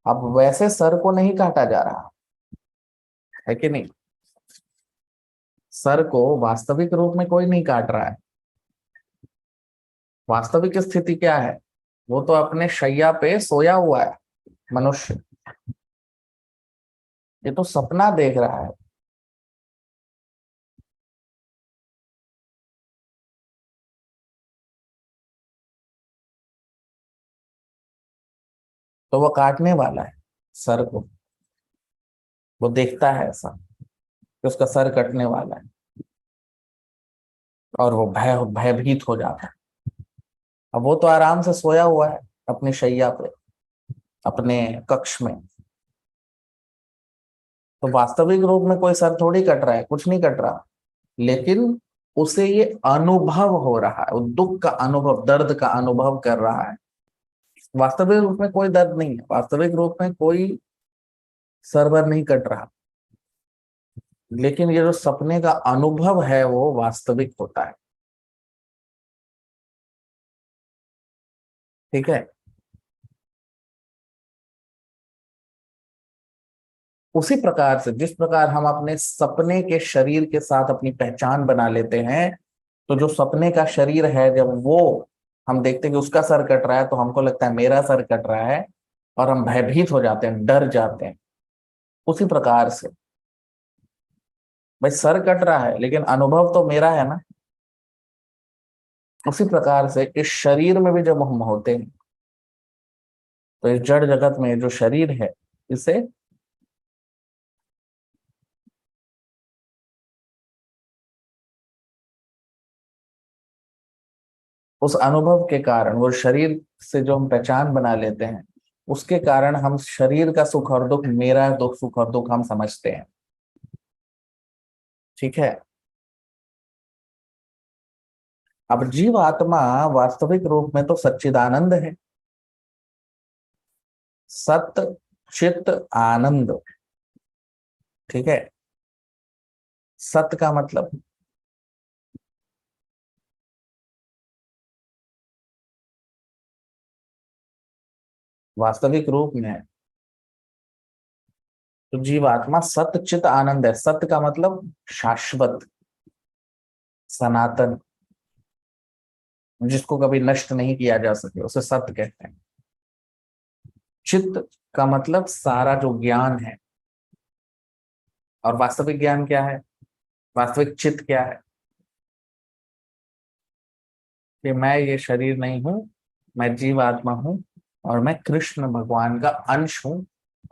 अब वैसे सर को नहीं काटा जा रहा है कि नहीं? सर को वास्तविक रूप में कोई नहीं काट रहा है। वास्तविक स्थिति क्या है? वो तो अपने शैया पे सोया हुआ है मनुष्य, ये तो सपना देख रहा है। तो वो काटने वाला है सर को, वो देखता है ऐसा कि उसका सर कटने वाला है, और वो भयभीत हो जाता है। अब वो तो आराम से सोया हुआ है अपनी शैया पे, अपने कक्ष में। तो वास्तविक रूप में कोई सर थोड़ी कट रहा है, कुछ नहीं कट रहा, लेकिन उसे ये अनुभव हो रहा है, वो दुख का अनुभव, दर्द का अनुभव कर रहा है। वास्तविक रूप में कोई दर्द नहीं है, वास्तविक रूप में कोई सरवर नहीं कट रहा, लेकिन ये जो सपने का अनुभव है वो वास्तविक होता है। ठीक है। उसी प्रकार से जिस प्रकार हम अपने सपने के शरीर के साथ अपनी पहचान बना लेते हैं, तो जो सपने का शरीर है, जब वो हम देखते हैं कि उसका सर कट रहा है, तो हमको लगता है मेरा सर कट रहा है, और हम भयभीत हो जाते हैं, डर जाते हैं। उसी प्रकार से भाई सर कट रहा है लेकिन अनुभव तो मेरा है ना। उसी प्रकार से इस शरीर में भी जब हम होते हैं, तो इस जड़ जगत में जो शरीर है, इसे उस अनुभव के कारण, वो शरीर से जो हम पहचान बना लेते हैं, उसके कारण हम शरीर का सुख और दुख, मेरा दुख सुख और दुख हम समझते हैं। ठीक है। अब जीव आत्मा वास्तविक रूप में तो सच्चिदानंद है, सत चित आनंद। ठीक है। सत का मतलब वास्तविक रूप में है, तो जीवात्मा सत चित आनंद है। सत्य का मतलब शाश्वत, सनातन, जिसको कभी नष्ट नहीं किया जा सके, उसे सत्य कहते हैं। चित्त का मतलब सारा जो ज्ञान है। और वास्तविक ज्ञान क्या है? वास्तविक चित्त क्या है? कि मैं ये शरीर नहीं हूं, मैं जीवात्मा हूं और मैं कृष्ण भगवान का अंश हूं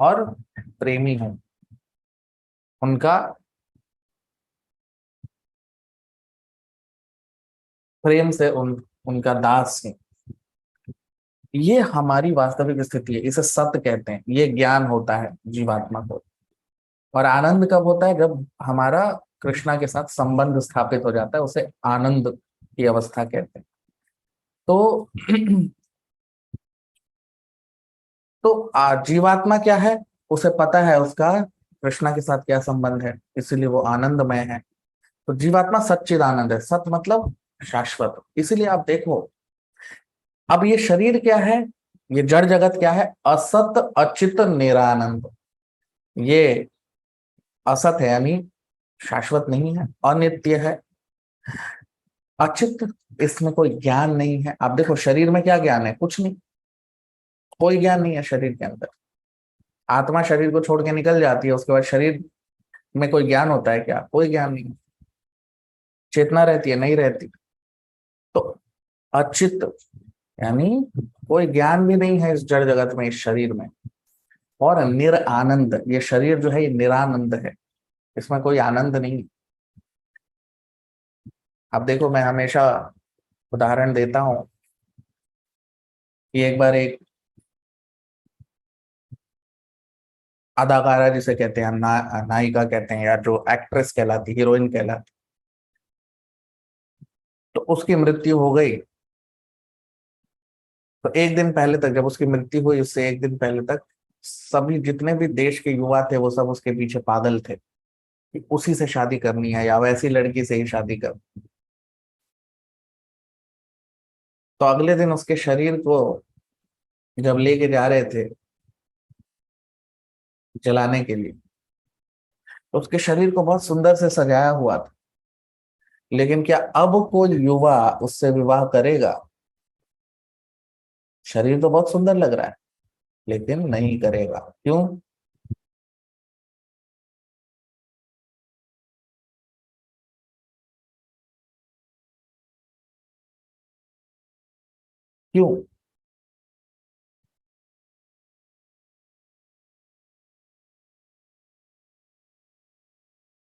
और प्रेमी हूं, उनका प्रेम से उनका दास हूं। ये हमारी वास्तविक स्थिति है, इसे सत्य कहते हैं। ये ज्ञान होता है जीवात्मा को। और आनंद कब होता है? जब हमारा कृष्णा के साथ संबंध स्थापित हो जाता है, उसे आनंद की अवस्था कहते हैं। तो जीवात्मा क्या है? उसे पता है उसका कृष्णा के साथ क्या संबंध है, इसीलिए वो आनंदमय है। तो जीवात्मा सच्चिद आनंद है। सत मतलब शाश्वत। इसीलिए आप देखो, अब ये शरीर क्या है? ये जड़ जगत क्या है? असत अचित निरानंद। ये असत है यानी शाश्वत नहीं है, अनित्य है, अचित, इसमें कोई ज्ञान नहीं है। आप देखो शरीर में क्या ज्ञान है? कुछ नहीं, कोई ज्ञान नहीं है शरीर के अंदर। आत्मा शरीर को छोड़ के निकल जाती है, उसके बाद शरीर में कोई ज्ञान होता है क्या? कोई ज्ञान नहीं। चेतना रहती है? नहीं रहती। तो अचित यानी कोई ज्ञान भी नहीं है इस जड़ जगत में, इस शरीर में। और निरानंद, ये शरीर जो है ये निरानंद है, इसमें कोई आनंद नहीं। अब देखो, मैं हमेशा उदाहरण देता हूं कि एक बार एक अदाकारा जिसे कहते हैं, नायिका कहते हैं, या जो एक्ट्रेस कहलाती, हीरोइन कहलाती, तो उसकी मृत्यु हो गई। तो एक दिन पहले तक, जब उसकी मृत्यु हुई, उससे एक दिन पहले तक सभी जितने भी देश के युवा थे वो सब उसके पीछे पागल थे कि उसी से शादी करनी है या वैसी लड़की से ही शादी कर। तो अगले दिन उसके शरीर को जब लेके जा रहे थे जलाने के लिए, तो उसके शरीर को बहुत सुंदर से सजाया हुआ था। लेकिन क्या अब कोई युवा उससे विवाह करेगा? शरीर तो बहुत सुंदर लग रहा है, लेकिन नहीं करेगा। क्यों? क्यों?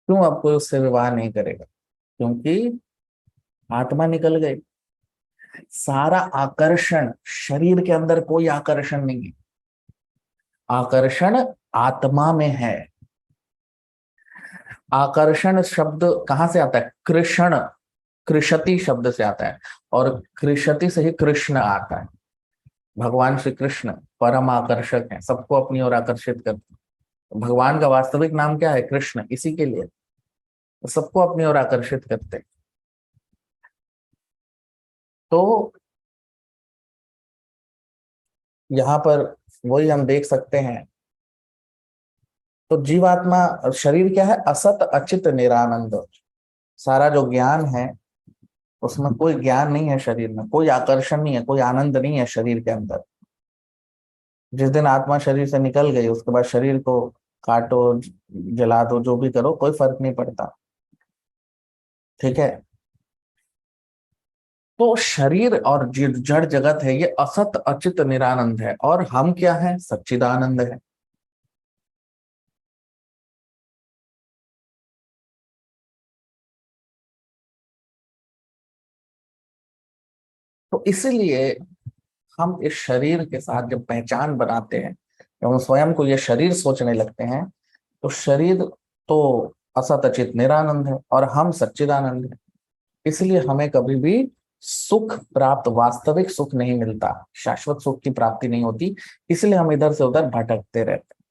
क्यों अब कोई उससे विवाह नहीं करेगा? क्योंकि आत्मा निकल गई। सारा आकर्षण, शरीर के अंदर कोई आकर्षण नहीं है, आकर्षण आत्मा में है। आकर्षण शब्द कहां से आता है? कृष्ण, कृषति शब्द से आता है, और कृषति से ही कृष्ण आता है। भगवान श्री कृष्ण परम आकर्षक है, सबको अपनी ओर आकर्षित करते हैं। भगवान का वास्तविक नाम क्या है? कृष्ण। इसी के लिए तो सबको अपनी ओर आकर्षित करते हैं। तो यहाँ पर वही हम देख सकते हैं। तो जीवात्मा, शरीर क्या है? असत अचित निरानंद। सारा जो ज्ञान है उसमें कोई ज्ञान नहीं है, शरीर में कोई आकर्षण नहीं है, कोई आनंद नहीं है शरीर के अंदर। जिस दिन आत्मा शरीर से निकल गई, उसके बाद शरीर को काटो, जला दो, जो भी करो, कोई फर्क नहीं पड़ता। ठीक है? तो शरीर और जड़ जगत है ये असत अचित निरानंद है, और हम क्या है? सच्चिदानंद है। तो इसीलिए हम इस शरीर के साथ जब पहचान बनाते हैं, जब हम स्वयं को ये शरीर सोचने लगते हैं, तो शरीर तो असत अचित निरानंद है और हम सच्चिदानंद है। इसलिए हमें कभी भी सुख प्राप्त, वास्तविक सुख नहीं मिलता, शाश्वत सुख की प्राप्ति नहीं होती। इसलिए हम इधर से उधर भटकते रहते हैं।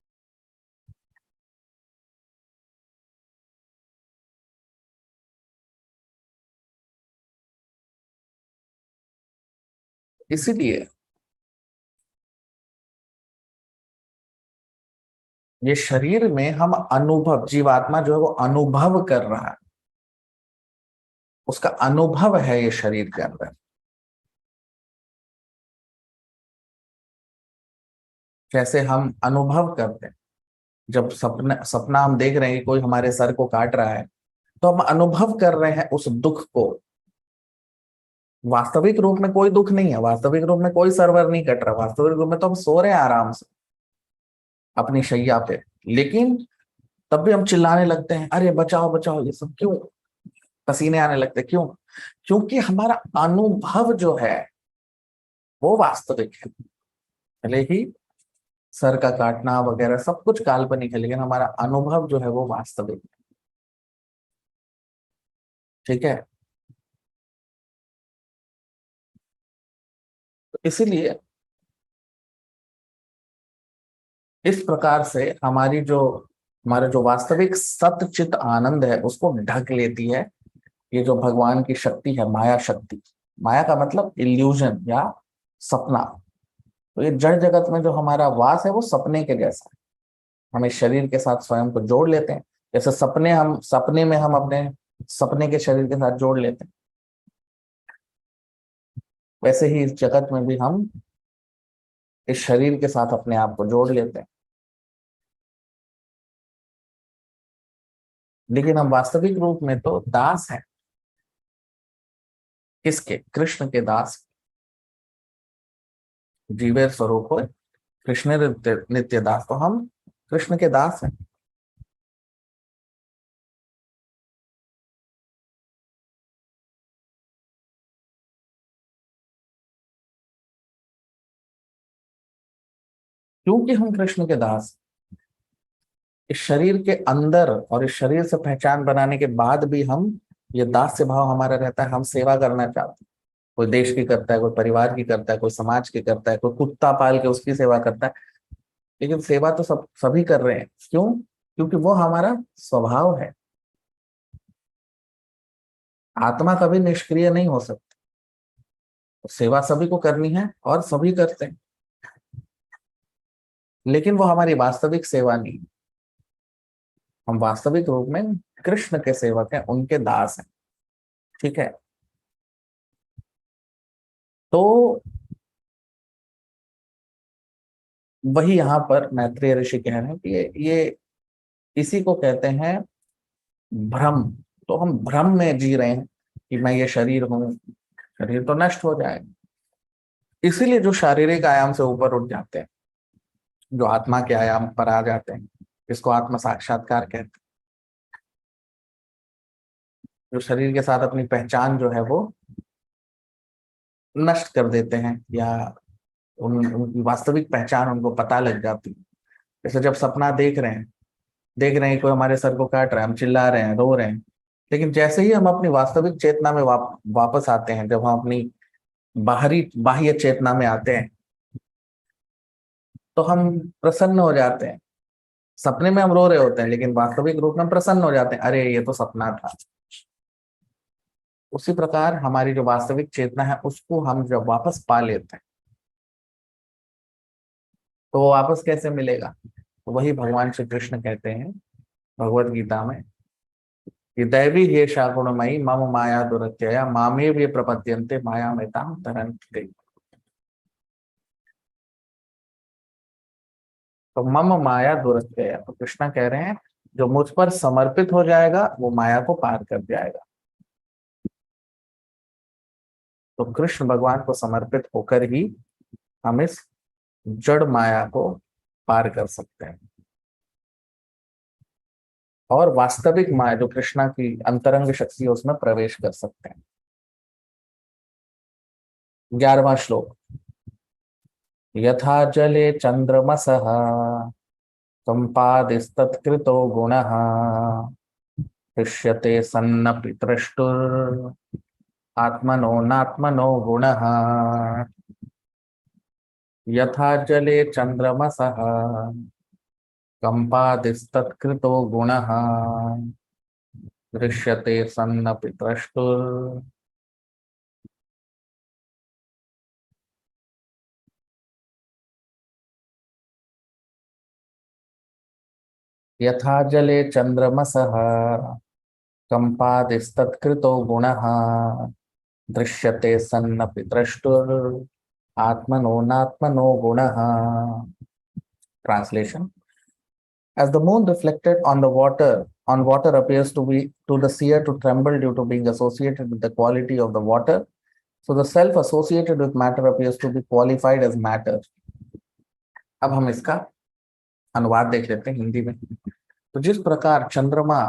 इसीलिए ये शरीर में हम अनुभव, जीवात्मा जो है वो अनुभव कर रहा है, उसका अनुभव है ये शरीर के अंदर। कैसे हम अनुभव करते हैं। जब सपना सपना हम देख रहे हैं कि कोई हमारे सर को काट रहा है, तो हम अनुभव कर रहे हैं उस दुख को। वास्तविक रूप में कोई दुख नहीं है, वास्तविक रूप में कोई सरवर नहीं कट रहा, वास्तविक रूप में तो हम सो रहे हैं आराम से अपनी शैया पे। लेकिन तब भी हम चिल्लाने लगते हैं, अरे बचाओ बचाओ, ये सब क्यों? पसीने आने लगते हैं, क्यों? क्योंकि हमारा अनुभव जो है वो वास्तविक है। भले ही सर का काटना वगैरह सब कुछ काल्पनिक है, लेकिन हमारा अनुभव जो है वो वास्तविक है। ठीक है, तो इसीलिए इस प्रकार से हमारा जो वास्तविक सतचित आनंद है उसको ढक लेती है ये जो भगवान की शक्ति है, माया शक्ति। माया का मतलब इल्यूजन या सपना। तो ये जड़ जगत में जो हमारा वास है वो सपने के जैसा है। हम इस शरीर के साथ स्वयं को जोड़ लेते हैं, जैसे सपने में हम अपने सपने के शरीर के साथ जोड़ लेते हैं, वैसे ही इस जगत में भी हम इस शरीर के साथ अपने आप को जोड़ लेते हैं। लेकिन हम वास्तविक रूप में तो दास हैं। किसके? कृष्ण के दास। जीवेर स्वरूप हो कृष्ण नित्य दास, तो हम कृष्ण के दास हैं। क्योंकि हम कृष्ण के दास, इस शरीर के अंदर और इस शरीर से पहचान बनाने के बाद भी हम ये दास्य भाव हमारा रहता है। हम सेवा करना चाहते हैं। कोई देश की करता है, कोई परिवार की करता है, कोई समाज की करता है, कोई कुत्ता पाल के उसकी सेवा करता है। लेकिन सेवा तो सभी कर रहे हैं। क्यों? क्योंकि वो हमारा स्वभाव है। आत्मा कभी निष्क्रिय नहीं हो सकती। सेवा सभी को करनी है और सभी करते हैं, लेकिन वो हमारी वास्तविक सेवा नहीं। हम वास्तविक रूप में कृष्ण के सेवक हैं, उनके दास हैं। ठीक है, तो वही यहाँ पर मैत्रेय ऋषि कह रहे हैं कि ये इसी को कहते हैं भ्रम। तो हम भ्रम में जी रहे हैं कि मैं ये शरीर हूं, शरीर तो नष्ट हो जाएगा। इसीलिए जो शारीरिक आयाम से ऊपर उठ जाते हैं, जो आत्मा के आयाम पर आ जाते हैं, इसको आत्म साक्षात्कार कहते हैं। जो शरीर के साथ अपनी पहचान जो है वो नष्ट कर देते हैं, या उनकी वास्तविक पहचान उनको पता लग जाती है। जैसे जब सपना देख रहे हैं कोई हमारे सर को काट रहा है, हम चिल्ला रहे हैं, रो रहे हैं, लेकिन जैसे ही हम अपनी वास्तविक चेतना में वापस आते हैं, जब हम अपनी बाह्य चेतना में आते हैं, तो हम प्रसन्न हो जाते हैं। सपने में हम रो रहे होते हैं, लेकिन वास्तविक रूप में हम प्रसन्न हो जाते हैं, अरे ये तो सपना था। उसी प्रकार हमारी जो वास्तविक चेतना है उसको हम जब वापस पा लेते हैं, तो वो वापस कैसे मिलेगा? तो वही भगवान श्री कृष्ण कहते हैं भगवत गीता में कि दैवी ये शागुणमयी मम माया दुरत्यया मामेव ये प्रपद्यन्ते माया मेताम तरन्ति। तो मम माया दुरत्यया, तो कृष्णा कह रहे हैं जो मुझ पर समर्पित हो जाएगा वो माया को पार कर जाएगा। तो कृष्ण भगवान को समर्पित होकर ही हम इस जड़ माया को पार कर सकते हैं, और वास्तविक माया जो कृष्णा की अंतरंग शक्ति है उसमें प्रवेश कर सकते हैं। 11वां श्लोक। यथा जले चंद्रमसः संपादिस्तत्कृतो गुणः हृष्यते सन्नपि द्रष्टुर् आत्मनो नात्मनो गुणः। यथा जले चंद्रमसः कंपादिस्तत्कृतो गुणः दृश्यते सन्नपि द्रष्टुर्। यथा जले चंद्रमसः कंपादिस्तत्कृतो गुणः दृश्यते सन्नपि द्रष्टुर् आत्मनो नात्मनो गुणः। Translation: as the moon reflected on the water appears to the seer to tremble due to being associated with the quality of the water, so the self associated with matter appears to be qualified as matter. अब हम इसका अनुवाद देख लेते हैं हिंदी में। तो जिस प्रकार चंद्रमा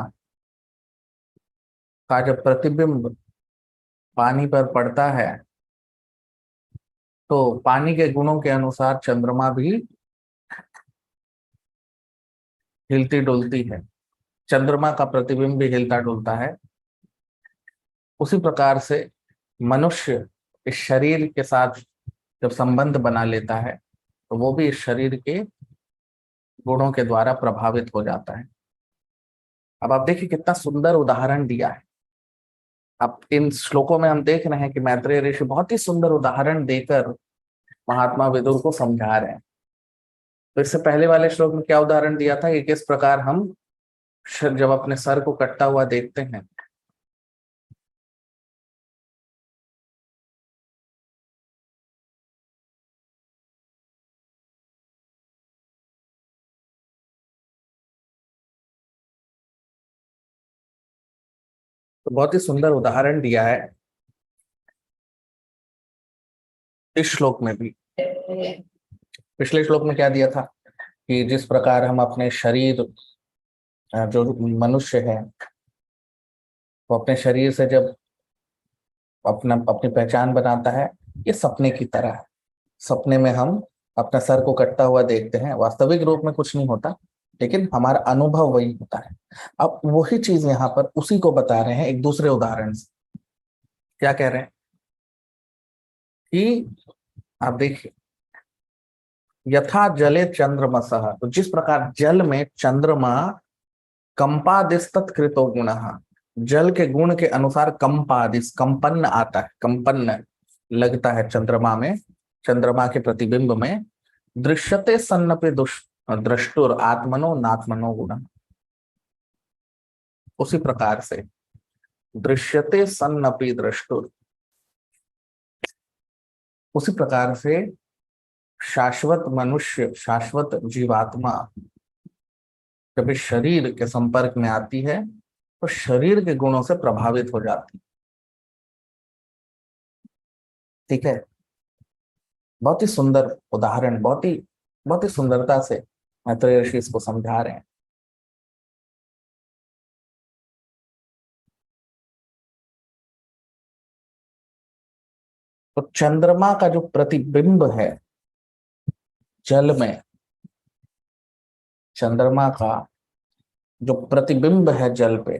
का जब प्रतिबिंब पानी पर पड़ता है तो पानी के गुणों के अनुसार चंद्रमा भी हिलती डुलती है, चंद्रमा का प्रतिबिंब भी हिलता डुलता है। उसी प्रकार से मनुष्य इस शरीर के साथ जब संबंध बना लेता है तो वो भी इस शरीर के गुणों के द्वारा प्रभावित हो जाता है। अब आप देखिए कितना सुंदर उदाहरण दिया है। अब इन श्लोकों में हम देख रहे हैं कि मैत्रेय ऋषि बहुत ही सुंदर उदाहरण देकर महात्मा विदुर को समझा रहे हैं। तो इससे पहले वाले श्लोक में क्या उदाहरण दिया था कि किस प्रकार हम जब अपने सर को कटता हुआ देखते हैं तो बहुत ही सुंदर उदाहरण दिया है इस श्लोक में भी। पिछले श्लोक में क्या दिया था कि जिस प्रकार हम अपने शरीर, जो मनुष्य है वो अपने शरीर से जब अपनी पहचान बनाता है, ये सपने की तरह है। सपने में हम अपने सर को कटता हुआ देखते हैं, वास्तविक रूप में कुछ नहीं होता, लेकिन हमारा अनुभव वही होता है। अब वही चीज यहाँ पर उसी को बता रहे हैं एक दूसरे उदाहरण से। क्या कह रहे हैं कि आप देखिए, यथा जले चंद्रमसः, तो जिस प्रकार जल में चंद्रमा कंपादिस तत्कृतो गुणः, जल के गुण के अनुसार कंपादिस, कंपन्न आता है, कंपन्न लगता है चंद्रमा में, चंद्रमा के प्रतिबिंब में। दृश्यते सन्नपि द्रष्टुर आत्मनो नात्मनो गुण, उसी प्रकार से दृश्यते सन्नपि द्रष्टुर, उसी प्रकार से शाश्वत मनुष्य, शाश्वत जीवात्मा जब इस शरीर के संपर्क में आती है तो शरीर के गुणों से प्रभावित हो जाती है। ठीक है, बहुत ही सुंदर उदाहरण, बहुत ही सुंदरता से मैत्रेय ऋषि इसको समझा रहे हैं। तो चंद्रमा का जो प्रतिबिंब है जल में, चंद्रमा का जो प्रतिबिंब है जल पे,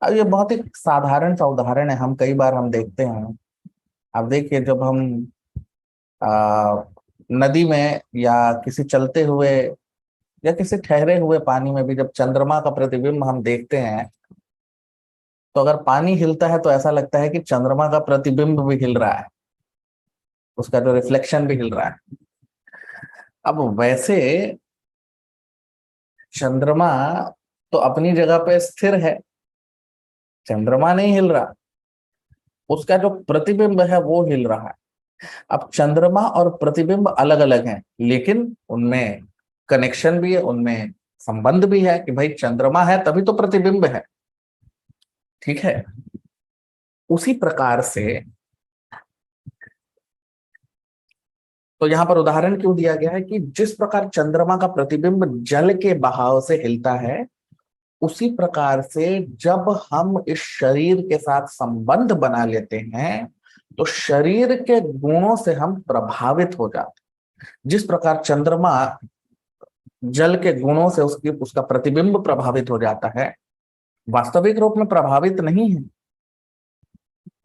अब ये बहुत ही साधारण सा उदाहरण है, हम कई बार हम देखते हैं। आप देखिए, जब हम नदी में या किसी चलते हुए या किसी ठहरे हुए पानी में भी जब चंद्रमा का प्रतिबिंब हम देखते हैं तो अगर पानी हिलता है तो ऐसा लगता है कि चंद्रमा का प्रतिबिंब भी हिल रहा है, उसका जो रिफ्लेक्शन भी हिल रहा है। अब वैसे चंद्रमा तो अपनी जगह पे स्थिर है, चंद्रमा नहीं हिल रहा, उसका जो प्रतिबिंब है वो हिल रहा है। अब चंद्रमा और प्रतिबिंब अलग अलग हैं, लेकिन उनमें कनेक्शन भी है, उनमें संबंध भी है कि भाई चंद्रमा है तभी तो प्रतिबिंब है। ठीक है, उसी प्रकार से तो यहां पर उदाहरण क्यों दिया गया है कि जिस प्रकार चंद्रमा का प्रतिबिंब जल के बहाव से हिलता है, उसी प्रकार से जब हम इस शरीर के साथ संबंध बना लेते हैं तो शरीर के गुणों से हम प्रभावित हो जाते हैं। जिस प्रकार चंद्रमा जल के गुणों से उसका प्रतिबिंब प्रभावित हो जाता है, वास्तविक रूप में प्रभावित नहीं है,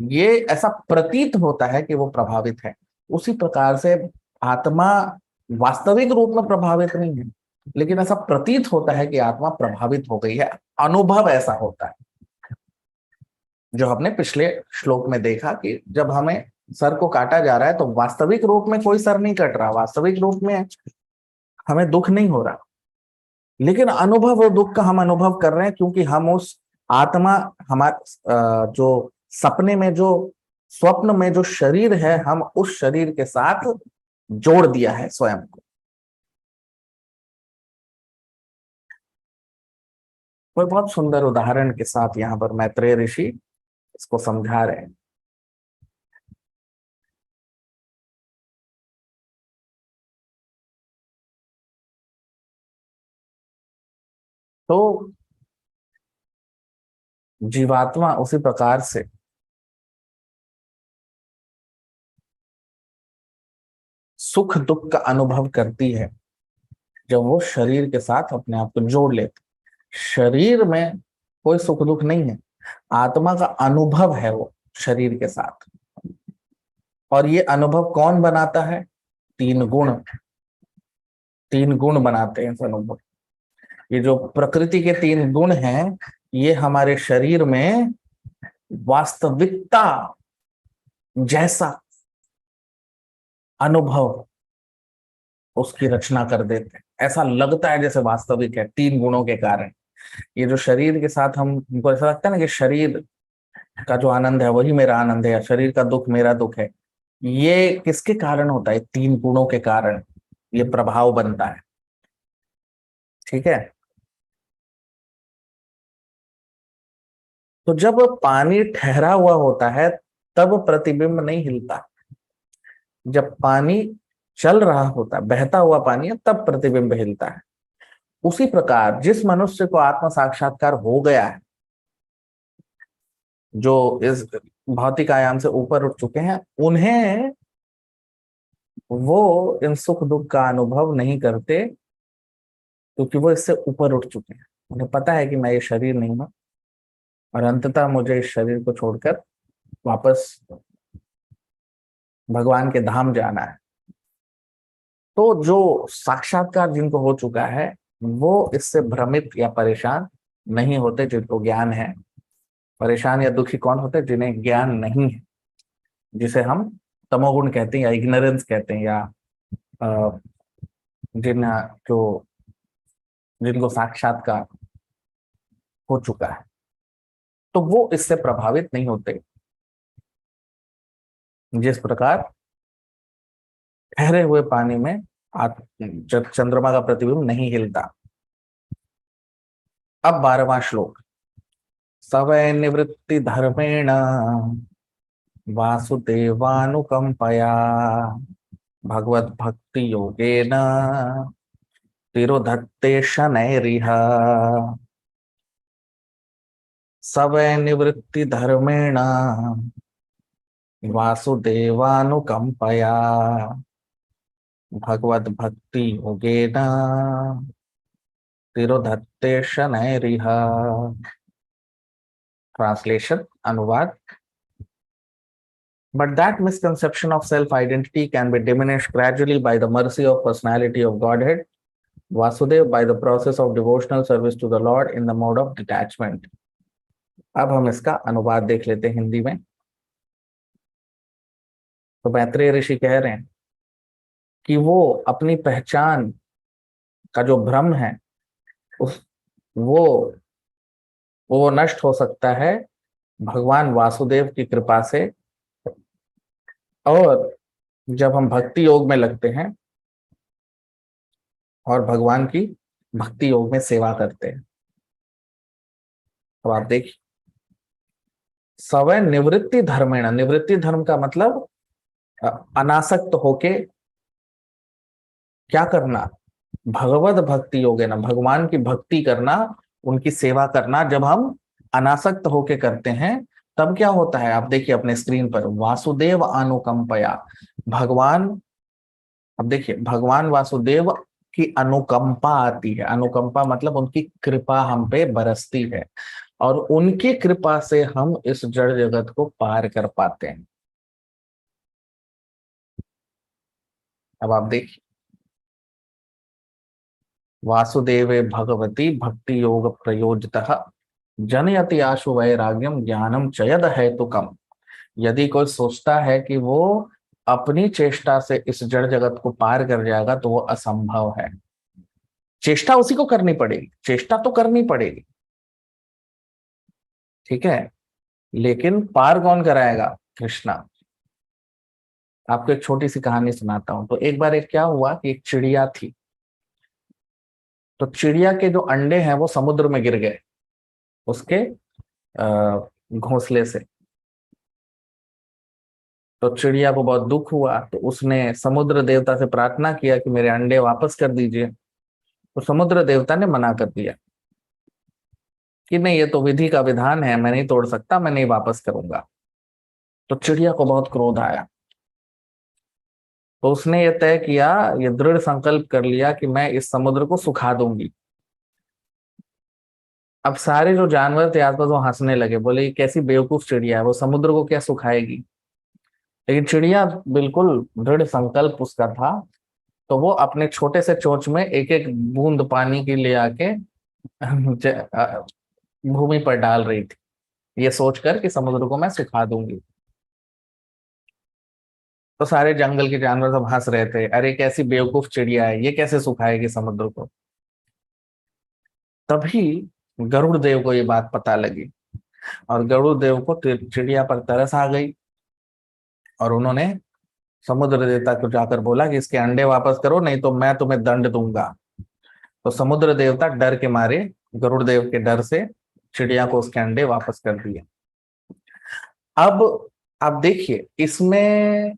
ये ऐसा प्रतीत होता है कि वो प्रभावित है। उसी प्रकार से आत्मा वास्तविक रूप में प्रभावित नहीं है, लेकिन ऐसा प्रतीत होता है कि आत्मा प्रभावित हो गई है, अनुभव ऐसा होता है। जो हमने पिछले श्लोक में देखा कि जब हमें सर को काटा जा रहा है तो वास्तविक रूप में कोई सर नहीं कट रहा, वास्तविक रूप में हमें दुख नहीं हो रहा, लेकिन अनुभव वो दुख का हम अनुभव कर रहे हैं क्योंकि हम उस आत्मा, हमारे जो सपने में, जो स्वप्न में जो शरीर है, हम उस शरीर के साथ जोड़ दिया है स्वयं को। कोई बहुत सुंदर उदाहरण के साथ यहाँ पर मैत्रेय ऋषि इसको समझा रहे हैं। तो जीवात्मा उसी प्रकार से सुख दुख का अनुभव करती है जब वो शरीर के साथ अपने आप को जोड़ लेती। शरीर में कोई सुख दुख नहीं है, आत्मा का अनुभव है वो शरीर के साथ। और ये अनुभव कौन बनाता है? तीन गुण, तीन गुण बनाते हैं इस अनुभव। ये जो प्रकृति के तीन गुण हैं, ये हमारे शरीर में वास्तविकता जैसा अनुभव उसकी रचना कर देते हैं। ऐसा लगता है जैसे वास्तविक है, तीन गुणों के कारण। ये जो शरीर के साथ हमको ऐसा लगता है ना कि शरीर का जो आनंद है वही मेरा आनंद है, शरीर का दुख मेरा दुख है, ये किसके कारण होता है? तीन गुणों के कारण ये प्रभाव बनता है। ठीक है। तो जब पानी ठहरा हुआ होता है तब प्रतिबिंब नहीं हिलता। जब पानी चल रहा होता है, बहता हुआ पानी है, तब प्रतिबिंब हिलता है। उसी प्रकार जिस मनुष्य को आत्म साक्षात्कार हो गया है, जो इस भौतिक आयाम से ऊपर उठ चुके हैं, उन्हें वो इन सुख दुख का अनुभव नहीं करते, क्योंकि वो इससे ऊपर उठ चुके हैं। उन्हें पता है कि मैं ये शरीर नहीं हूं और अंततः मुझे इस शरीर को छोड़कर वापस भगवान के धाम जाना है। तो जो साक्षात्कार जिनको हो चुका है वो इससे भ्रमित या परेशान नहीं होते, जिनको ज्ञान है। परेशान या दुखी कौन होते? जिन्हें ज्ञान नहीं है, जिसे हम तमोगुण कहते हैं या इग्नोरेंस कहते हैं, या जिन जो जिनको साक्षात्कार हो चुका है, तो वो इससे प्रभावित नहीं होते। जिस प्रकार ठहरे हुए पानी में चंद्रमा का प्रतिबिंब नहीं हिलता। अब 12वां श्लोक। सवै निवृत्ति धर्मेण वासुदेवानुकंपया भगवत भक्ति योगेन तिरोधत्ते शनैरिह। सवै निवृत्ति धर्मेण वासुदेवानुकंपया भगवत भक्ति योगेन तिरोधत्ते शनैरिह। ट्रांसलेशन, अनुवाद। But that misconception of self-identity can be diminished gradually by the mercy of personality of Godhead, Vasudev, by the process of devotional service to the Lord in the mode of detachment. अब हम इसका अनुवाद देख लेते हैं हिंदी में। तो मैत्रेय ऋषि कह रहे हैं कि वो अपनी पहचान का जो भ्रम है वो नष्ट हो सकता है भगवान वासुदेव की कृपा से, और जब हम भक्ति योग में लगते हैं और भगवान की भक्ति योग में सेवा करते हैं। अब आप देखिए, सवै निवृत्ति धर्मेण, निवृत्ति धर्म का मतलब अनासक्त होके क्या करना? भगवत भक्ति योग है ना, भगवान की भक्ति करना, उनकी सेवा करना। जब हम अनासक्त होके करते हैं तब क्या होता है? आप देखिए अपने स्क्रीन पर, वासुदेव अनुकंपया, भगवान, अब देखिए भगवान वासुदेव की अनुकंपा आती है। अनुकंपा मतलब उनकी कृपा हम पे बरसती है, और उनकी कृपा से हम इस जड़ जगत को पार कर पाते हैं। अब आप देखिए, वासुदेवे भगवती भक्ति योग प्रयोजतः जनयति आशु वैराग्यम ज्ञानम चयद है तो कम। यदि कोई सोचता है कि वो अपनी चेष्टा से इस जड़ जगत को पार कर जाएगा तो वो असंभव है। चेष्टा उसी को करनी पड़ेगी, चेष्टा तो करनी पड़ेगी, ठीक है, लेकिन पार कौन कराएगा? कृष्णा। आपको एक छोटी सी कहानी सुनाता हूं। तो एक बार क्या हुआ कि एक चिड़िया थी, तो चिड़िया के जो अंडे हैं वो समुद्र में गिर गए। उसके घोंसले से। तो चिड़िया को बहुत दुख हुआ, तो उसने समुद्र देवता से प्रार्थना किया कि मेरे अंडे वापस कर दीजिए। तो समुद्र देवता ने मना कर दिया कि नहीं, ये तो विधि का विधान है, मैं नहीं तोड़ सकता, मैं नहीं वापस करूंगा। तो चिड़िया को बहुत क्रोध आया। तो उसने ये तय किया, ये दृढ़ संकल्प कर लिया कि मैं इस समुद्र को सुखा दूंगी। अब सारे जो जानवर थे आसपास वो हंसने लगे, बोले ये कैसी बेवकूफ चिड़िया है, वो समुद्र को क्या सुखाएगी। लेकिन चिड़िया बिल्कुल दृढ़ संकल्प उसका था। तो वो अपने छोटे से चोंच में एक एक बूंद पानी की ले आके भूमि पर डाल रही थी, ये सोचकर कि समुद्र को मैं सुखा दूंगी। तो सारे जंगल के जानवर सब हंस रहे थे, अरे कैसी बेवकूफ चिड़िया है, ये कैसे सुखाएगी समुद्र को। तभी गरुड़ देव को ये बात पता लगी, और गरुड़ देव को चिड़िया पर तरस आ गई, और उन्होंने समुद्र देवता को जाकर बोला कि इसके अंडे वापस करो, नहीं तो मैं तुम्हें दंड दूंगा। तो समुद्र देवता डर के मारे, गरुड़ देव के डर से, चिड़िया को उसके अंडे वापस कर दिए। अब आप देखिए, इसमें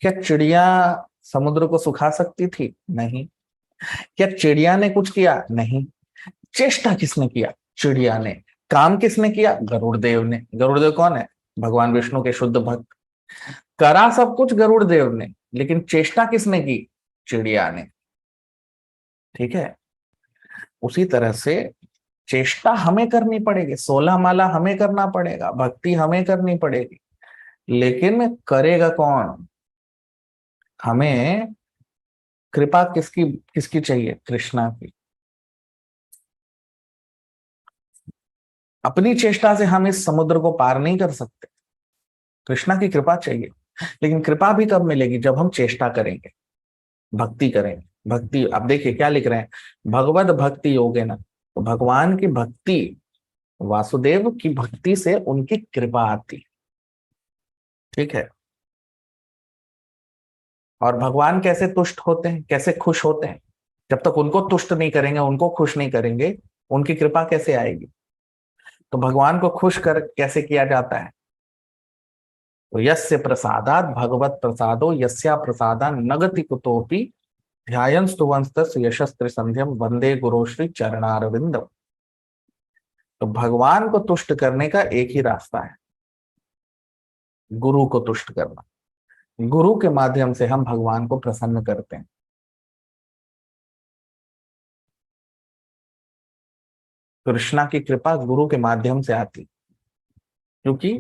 क्या चिड़िया समुद्र को सुखा सकती थी? नहीं। क्या चिड़िया ने कुछ किया? नहीं। चेष्टा किसने किया? चिड़िया ने। काम किसने किया? गरुड़ देव ने। गरुड़ देव कौन है? भगवान विष्णु के शुद्ध भक्त। करा सब कुछ गरुड़ देव ने, लेकिन चेष्टा किसने की? चिड़िया ने। ठीक है, उसी तरह से चेष्टा हमें करनी पड़ेगी, 16 माला हमें करना पड़ेगा, भक्ति हमें करनी पड़ेगी, लेकिन करेगा कौन? हमें कृपा किसकी किसकी चाहिए? कृष्णा की। अपनी चेष्टा से हम इस समुद्र को पार नहीं कर सकते, कृष्णा की कृपा चाहिए। लेकिन कृपा भी कब मिलेगी? जब हम चेष्टा करेंगे, भक्ति करेंगे। भक्ति, अब देखिए क्या लिख रहे हैं, भगवत भक्ति योगे ना, तो भगवान की भक्ति, वासुदेव की भक्ति से उनकी कृपा आती। ठीक है, और भगवान कैसे तुष्ट होते हैं, कैसे खुश होते हैं? जब तक उनको तुष्ट नहीं करेंगे, उनको खुश नहीं करेंगे, उनकी कृपा कैसे आएगी? तो भगवान को खुश कर कैसे किया जाता है? तो यस्य प्रसादात भगवत प्रसादो यस्या प्रसादा नगति कुतोपि ध्यायन स्तुवंस्तस यशस्त्र संध्यम वंदे गुरुश्री चरणारविंदम। तो भगवान को तुष्ट करने का एक ही रास्ता है, गुरु को तुष्ट करना। गुरु के माध्यम से हम भगवान को प्रसन्न करते हैं। कृष्णा की कृपा गुरु के माध्यम से आती, क्योंकि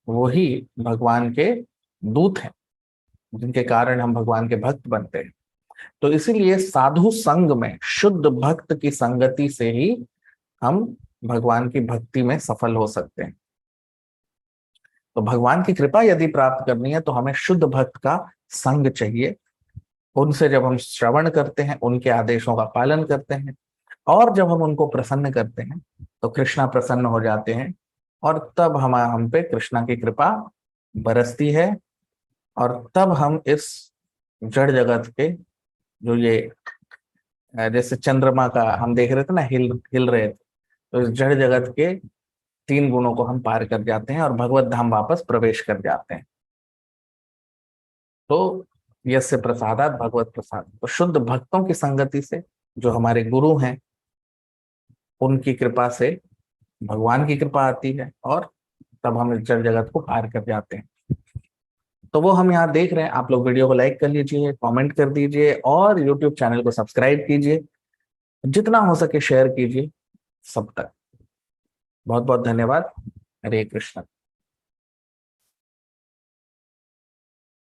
वही भगवान के दूत हैं, जिनके कारण हम भगवान के भक्त बनते हैं। तो इसीलिए साधु संग में, शुद्ध भक्त की संगति से ही हम भगवान की भक्ति में सफल हो सकते हैं। तो भगवान की कृपा यदि प्राप्त करनी है तो हमें शुद्ध भक्त का संग चाहिए। उनसे जब हम श्रवण करते हैं, उनके आदेशों का पालन करते हैं, और जब हम उनको प्रसन्न करते हैं, तो कृष्णा प्रसन्न हो जाते हैं, और तब हम पे कृष्णा की कृपा बरसती है। और तब हम इस जड़ जगत के, जो ये जैसे चंद्रमा का हम देख रहे थे ना, हिल हिल रहे थे, तो इस जड़ जगत के 3 गुणों को हम पार कर जाते हैं और भगवत धाम वापस प्रवेश कर जाते हैं। तो यस्य प्रसादात भगवत प्रसाद, तो शुद्ध भक्तों की संगति से, जो हमारे गुरु हैं, उनकी कृपा से भगवान की कृपा आती है, और तब हम इस जड़ जगत को पार कर जाते हैं। तो वो हम यहाँ देख रहे हैं। आप लोग वीडियो को लाइक कर लीजिए, कमेंट कर दीजिए, और यूट्यूब चैनल को सब्सक्राइब कीजिए, जितना हो सके शेयर कीजिए सब तक। बहुत बहुत धन्यवाद। हरे कृष्ण।